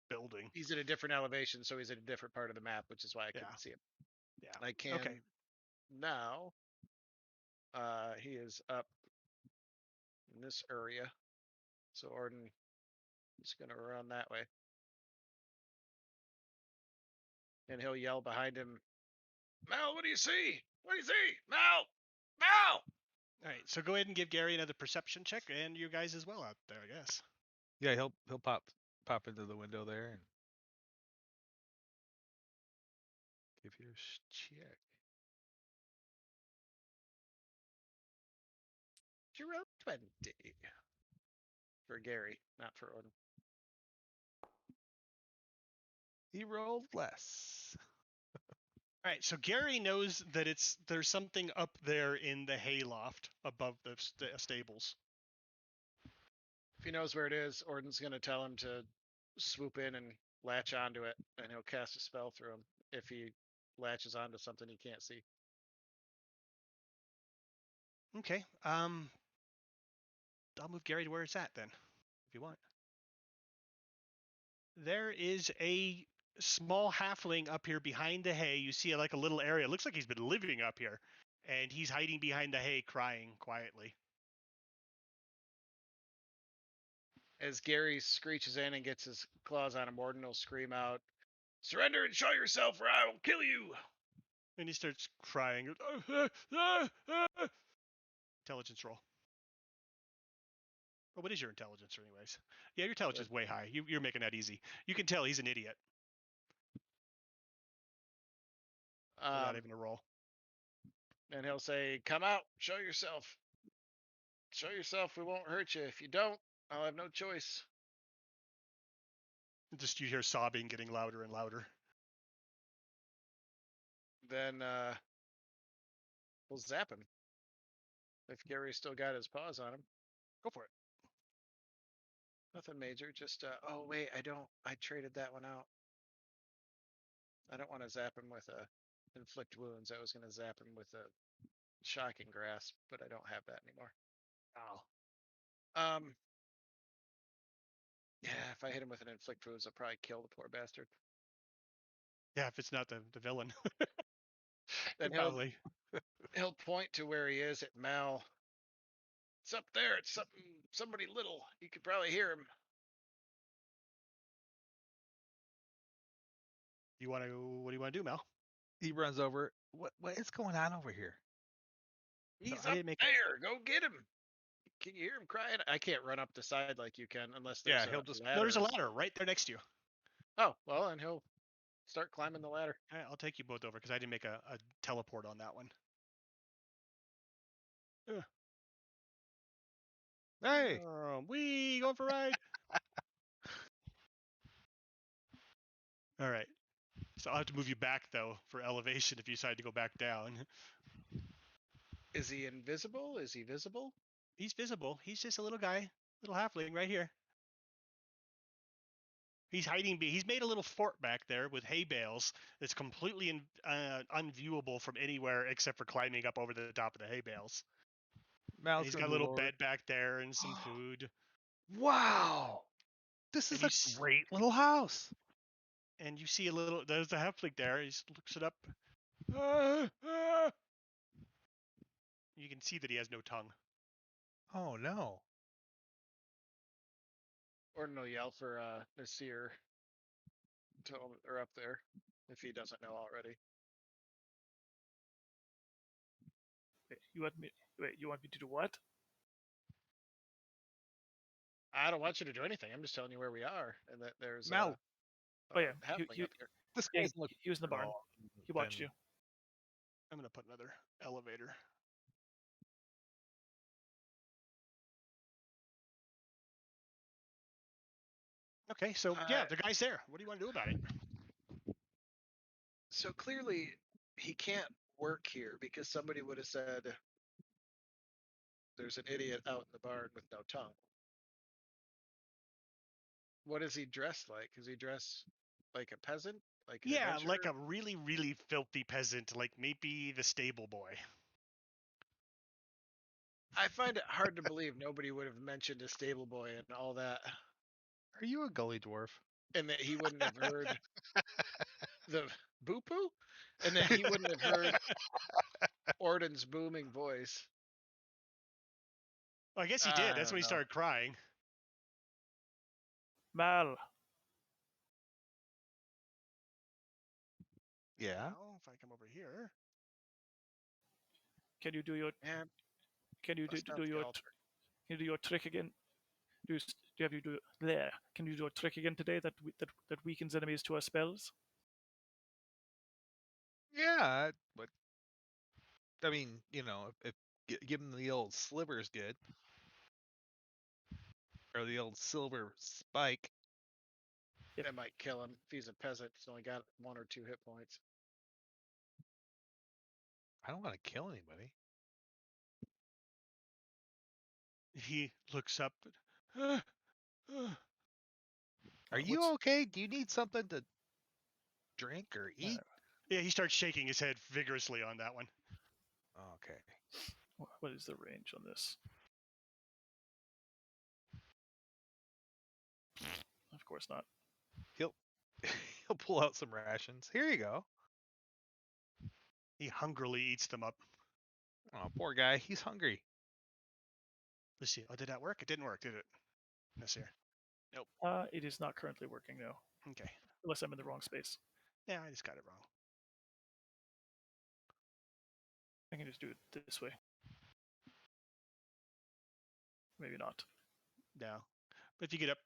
Speaker 2: Building.
Speaker 3: He's in a different elevation, so he's in a different part of the map, which is why I
Speaker 2: Yeah.
Speaker 3: couldn't see him.
Speaker 2: Yeah.
Speaker 3: I can
Speaker 2: Okay.
Speaker 3: now. He is up in this area, so Orden is going to run that way, and he'll yell behind him, "Mal, what do you see? What do you see? Mal, Mal!"
Speaker 2: All right. So go ahead and give Gary another perception check, and you guys as well out there, I guess.
Speaker 4: Yeah, he'll pop into the window there and give you a check.
Speaker 3: You rolled 20 for Gary, not for Orden.
Speaker 4: He rolled less.
Speaker 2: All right. So Gary knows that there's something up there in the hayloft above the stables.
Speaker 3: If he knows where it is, Orden's going to tell him to swoop in and latch onto it, and he'll cast a spell through him if he latches onto something he can't see.
Speaker 2: Okay. I'll move Gary to where it's at then, if you want. There is a small halfling up here behind the hay. You see like a little area. It looks like he's been living up here, and he's hiding behind the hay, crying quietly.
Speaker 3: As Gary screeches in and gets his claws on him, Orden will scream out, "Surrender and show yourself, or I will kill you!"
Speaker 2: And he starts crying. Intelligence roll. Oh, what is your intelligence, anyways? Yeah, your intelligence is way high. You're making that easy. You can tell he's an idiot without even a roll.
Speaker 3: And he'll say, "Come out, show yourself. Show yourself, we won't hurt you. If you don't, I'll have no choice."
Speaker 2: Just you hear sobbing getting louder and louder.
Speaker 3: then we'll zap him. If Gary's still got his paws on him.
Speaker 2: Go for it.
Speaker 3: Nothing major, just oh wait, I traded that one out. I don't want to zap him with a inflict wounds. I was gonna zap him with a shocking grasp, but I don't have that anymore.
Speaker 2: Oh.
Speaker 3: Yeah, if I hit him with an inflict wounds, I'll probably kill the poor bastard.
Speaker 2: Yeah, if it's not the villain.
Speaker 3: Then
Speaker 2: Probably.
Speaker 3: he'll point to where he is at Mal. It's up there. It's somebody little. You could probably hear him.
Speaker 2: What do you want to do, Mel?
Speaker 4: He runs over. What is going on over here?
Speaker 3: He's
Speaker 2: I
Speaker 3: up
Speaker 2: didn't make
Speaker 3: there. Go get him. Can you hear him crying? I can't run up the side like you can unless there's
Speaker 4: Yeah,
Speaker 3: a
Speaker 4: he'll just-
Speaker 3: ladder.
Speaker 2: No, there's a ladder right there next to you.
Speaker 3: Oh, well, and he'll start climbing the ladder.
Speaker 2: I'll take you both over because I didn't make a teleport on that one.
Speaker 4: Hey,
Speaker 2: We going for a ride. All right. So I'll have to move you back though for elevation if you decide to go back down.
Speaker 3: Is he invisible? Is he visible?
Speaker 2: He's visible. He's just a little guy, little halfling right here. He's hiding. He's made a little fort back there with hay bales that's completely unviewable from anywhere except for climbing up over the top of the hay bales. And
Speaker 4: Mal's
Speaker 2: he's
Speaker 4: gonna
Speaker 2: got a
Speaker 4: move
Speaker 2: little
Speaker 4: over.
Speaker 2: bed back there and some food.
Speaker 4: Wow, this
Speaker 2: And
Speaker 4: is a great little house.
Speaker 2: And you see there's a halfling there. He just looks it up. Ah, ah. You can see that he has no tongue.
Speaker 4: Oh no.
Speaker 3: Ordinal yell for Nasir. Tell him they're up there if he doesn't know already.
Speaker 1: Wait, you want me to do what?
Speaker 3: I don't want you to do anything. I'm just telling you where we are and that there's
Speaker 4: Mal,
Speaker 1: Oh, yeah,
Speaker 3: halfling up here.
Speaker 4: this
Speaker 1: Yeah,
Speaker 4: guy's look.
Speaker 1: he was in the barn. He watched you.
Speaker 2: I'm gonna put another elevator. Okay, so yeah, the guy's there. What do you want to do about it?
Speaker 3: So clearly he can't work here because somebody would have said there's an idiot out in the barn with no tongue. What is he dressed like? Is he dressed like a peasant? Like an
Speaker 2: Yeah,
Speaker 3: adventurer?
Speaker 2: like a really, really filthy peasant, like maybe the stable boy.
Speaker 3: I find it hard to believe nobody would have mentioned a stable boy and all that,
Speaker 4: Are you a gully dwarf?
Speaker 3: and that he wouldn't have heard the boo poo, and that he wouldn't have heard Orden's booming voice.
Speaker 2: Well, I guess he
Speaker 3: I
Speaker 2: did. That's
Speaker 3: don't
Speaker 2: when he
Speaker 3: know.
Speaker 2: started crying.
Speaker 1: Mal,
Speaker 4: Yeah.
Speaker 2: Now, if I come over here,
Speaker 1: can you do your
Speaker 3: Man,
Speaker 1: can you do,
Speaker 3: bust out
Speaker 1: do
Speaker 3: the
Speaker 1: your
Speaker 3: altar.
Speaker 1: can you do your trick again? Do you have you do there? Can you do a trick again today that that weakens enemies to our spells?
Speaker 4: Yeah, but I mean, if give him the old sliver's good, or the old silver spike.
Speaker 1: Yep.
Speaker 3: That might kill him if he's a peasant. He's only got 1 or 2 hit points.
Speaker 4: I don't want to kill anybody.
Speaker 2: he looks up. And,
Speaker 4: Are you
Speaker 1: What's-
Speaker 4: okay? Do you need something to drink or eat?
Speaker 2: yeah, he starts shaking his head vigorously on that one.
Speaker 4: Okay.
Speaker 1: What is the range on this? Of course not.
Speaker 4: He'll he'll pull out some rations. Here you go.
Speaker 2: He hungrily eats them up.
Speaker 4: Oh, poor guy. He's hungry.
Speaker 2: Let's see. Oh, did that work? It didn't work, did it? Yes, here.
Speaker 1: It is not currently working now,
Speaker 2: Okay.
Speaker 1: unless I'm in the wrong space.
Speaker 2: Yeah, I just got it wrong.
Speaker 1: I can just do it this way. Maybe not.
Speaker 2: No. But if you get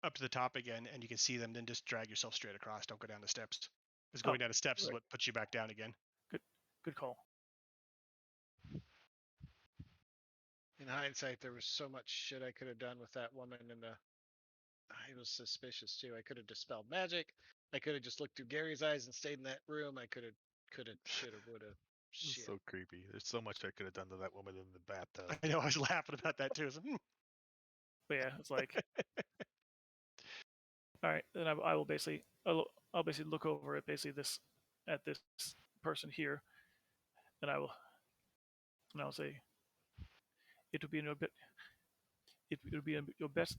Speaker 2: up to the top again and you can see them, then just drag yourself straight across. Don't go down the steps. Because going down the steps is
Speaker 1: right.
Speaker 2: what puts you back down again.
Speaker 1: Good call.
Speaker 3: In hindsight, there was so much shit I could have done with that woman, and I was suspicious too. I could have dispelled magic. I could have just looked through Gary's eyes and stayed in that room. I could have Coulda, shoulda, woulda.
Speaker 4: It's
Speaker 3: Shit.
Speaker 4: so creepy. There's so much I could have done to that woman in the bathtub.
Speaker 2: I know. I was laughing about that too. I was like,
Speaker 1: But yeah, it's like, all right, then I will basically I'll basically look over at basically this person here, and I'll say it would be in it would be in your best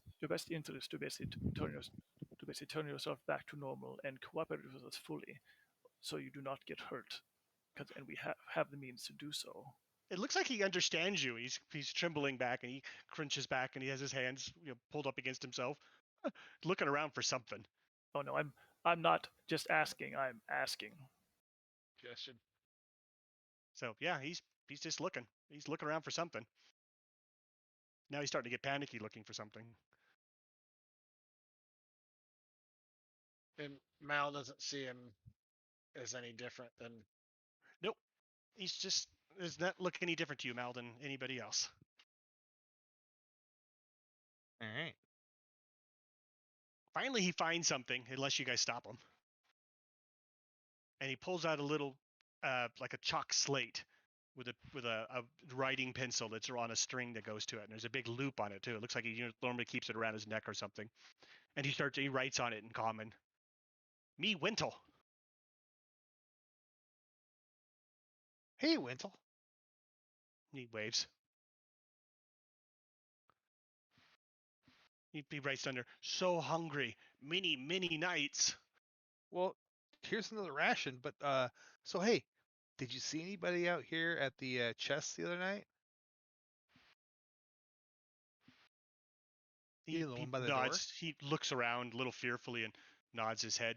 Speaker 1: interest to basically turn yourself back to normal and cooperate with us fully, so you do not get hurt, and we have the means to do so.
Speaker 2: it looks like he understands you. He's trembling back and he crunches back and he has his hands pulled up against himself, looking around for something.
Speaker 1: Oh no, I'm not just asking. I'm asking.
Speaker 3: Suggestion.
Speaker 2: So yeah, he's just looking. He's looking around for something. Now he's starting to get panicky, looking for something.
Speaker 3: And Mal doesn't see him as any different than.
Speaker 2: Nope. He's just does not look any different to you, Mal, than anybody else.
Speaker 4: All right.
Speaker 2: Finally, he finds something, unless you guys stop him. And he pulls out a little, like a chalk slate with a writing pencil that's on a string that goes to it. And there's a big loop on it, too. It looks like he normally keeps it around his neck or something. And he writes on it in common. Me, Wintle.
Speaker 4: Hey, Wintle.
Speaker 2: He waves. He writes under, so hungry, many, many nights.
Speaker 4: Well, here's another ration. But so hey, did you see anybody out here at the chest the other night?
Speaker 2: He,
Speaker 4: The
Speaker 2: he
Speaker 4: one by the door?
Speaker 2: nods. He looks around a little fearfully and nods his head.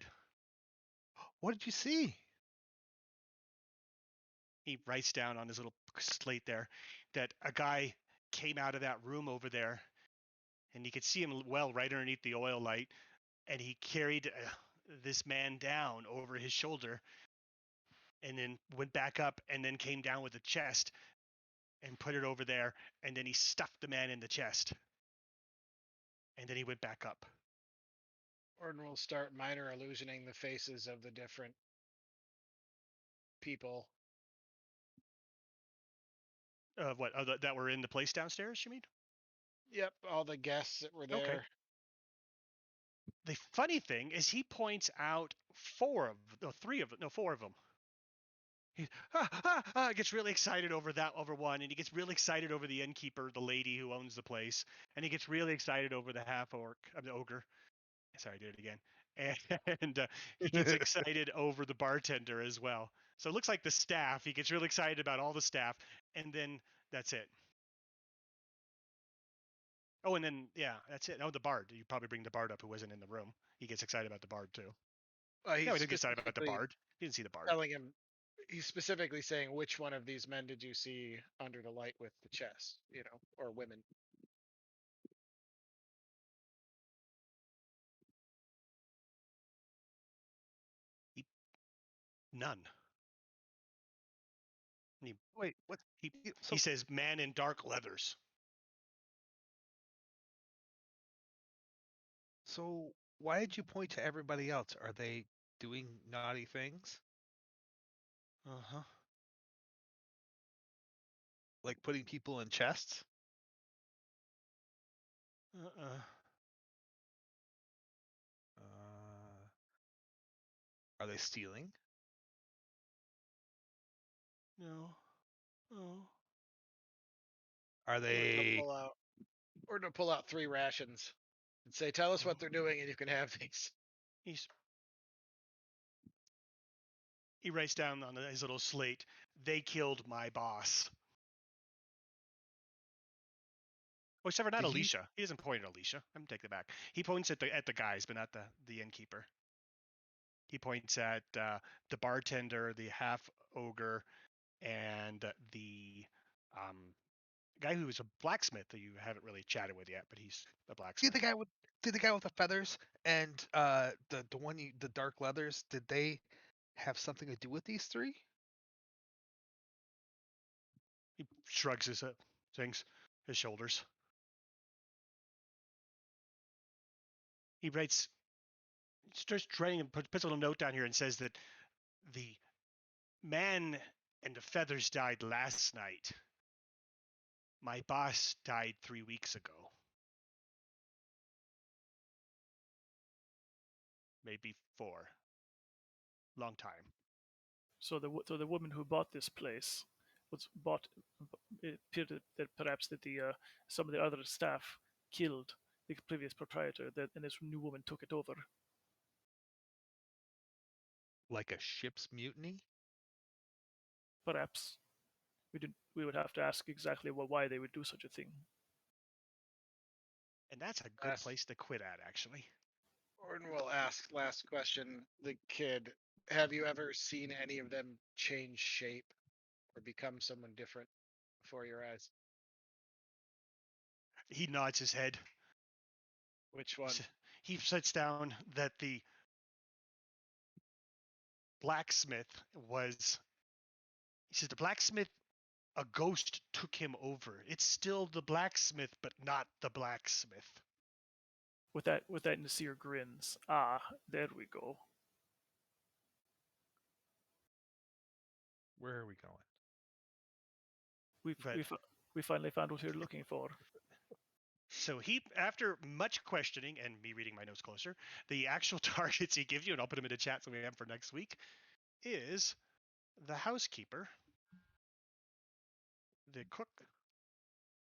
Speaker 4: What did you see?
Speaker 2: He writes down on his little slate there that a guy came out of that room over there, and you could see him well right underneath the oil light, and he carried this man down over his shoulder, and then went back up, and then came down with the chest and put it over there, and then he stuffed the man in the chest, and then he went back up.
Speaker 3: Orton will start minor illusioning the faces of the different people.
Speaker 2: What? That were in the place downstairs, you mean?
Speaker 3: Yep, all the guests that were there.
Speaker 2: Okay. The funny thing is he points out four of them. He gets really excited over one, and he gets really excited over the innkeeper, the lady who owns the place, and he gets really excited over the the ogre. Sorry, I did it again. And he gets excited over the bartender as well. So it looks like the staff. He gets really excited about all the staff, and then that's it. Oh, and then yeah, that's it. Oh, the bard. You probably bring the bard up who wasn't in the room. He gets excited about the bard too. No, he didn't get excited about the bard. He didn't see the bard.
Speaker 3: Telling him, he's specifically saying, which one of these men did you see under the light with the chest, or women?
Speaker 2: None.
Speaker 4: Wait, what?
Speaker 2: He says, "Man in dark leathers."
Speaker 4: So why did you point to everybody else? Are they doing naughty things?
Speaker 2: Uh-huh.
Speaker 4: Like putting people in chests?
Speaker 2: Uh-uh.
Speaker 4: Are they stealing?
Speaker 2: No. Oh.
Speaker 4: Are they?
Speaker 3: Or to pull out 3 rations and say, tell us what they're doing and you can have these.
Speaker 2: He writes down on his little slate, "They killed my boss." Oh, except for not Alicia. He doesn't point at Alicia. I'm gonna take that back. He points at the guys, but not the innkeeper. He points at the bartender, the half ogre, and the guy who was a blacksmith that you haven't really chatted with yet, but he's a blacksmith.
Speaker 4: The guy with the feathers and the dark leathers. Did they have something to do with these 3?
Speaker 2: He shrugs his shoulders. He starts writing and puts a little note down here and says that the Man and the feathers died last night. My boss died 3 weeks ago. Maybe 4. Long time.
Speaker 1: So the woman who bought this place was bought. It appeared that perhaps that the some of the other staff killed the previous proprietor, and this new woman took it over.
Speaker 4: Like a ship's mutiny?
Speaker 1: Perhaps we would have to ask exactly why they would do such a thing.
Speaker 2: And that's a good place to quit at, actually.
Speaker 3: Orton will ask last question. The kid, have you ever seen any of them change shape or become someone different before your eyes?
Speaker 2: He nods his head.
Speaker 3: Which one?
Speaker 2: He sets down that the blacksmith was. He says the blacksmith, a ghost took him over. It's still the blacksmith, but not the blacksmith.
Speaker 1: With that, Nasir grins. Ah, there we go.
Speaker 4: Where are we going?
Speaker 1: We finally found what we were looking for.
Speaker 2: So he, after much questioning and me reading my notes closer, the actual targets he gives you, and I'll put them in the chat so we have for next week, is the housekeeper, the cook,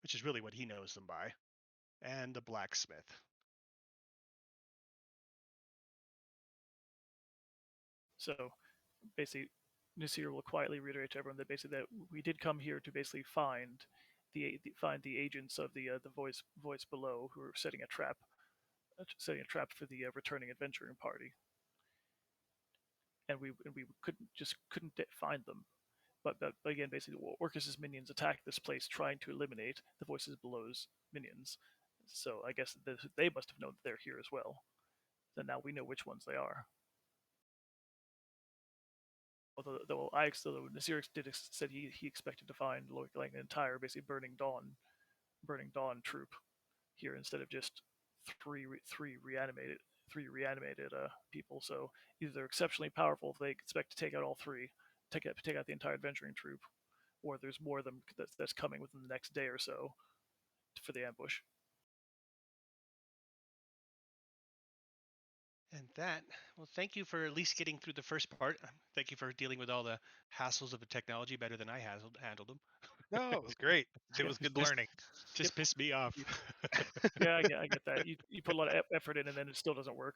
Speaker 2: which is really what he knows them by, and the blacksmith.
Speaker 1: So basically, Nasir will quietly reiterate to everyone that basically that we did come here to basically find the agents of the voice below who are setting a trap for the returning adventuring party, and we couldn't find them. But again, basically, Orcus's minions attacked this place trying to eliminate the voices below's minions. So I guess they must have known that they're here as well. Then now we know which ones they are. Although Nasir said he expected to find like an entire basically burning dawn troop here instead of just three reanimated people. So either they're exceptionally powerful if they expect to take out all three, take out the entire adventuring troop, or there's more of them that's coming within the next day or so for the ambush.
Speaker 2: And that, well, thank you for at least getting through the first part. Thank you for dealing with all the hassles of the technology better than I handled them.
Speaker 4: No, it was great. It was good learning.
Speaker 2: Just pissed me off.
Speaker 1: Yeah, I get that. You put a lot of effort in, and then it still doesn't work.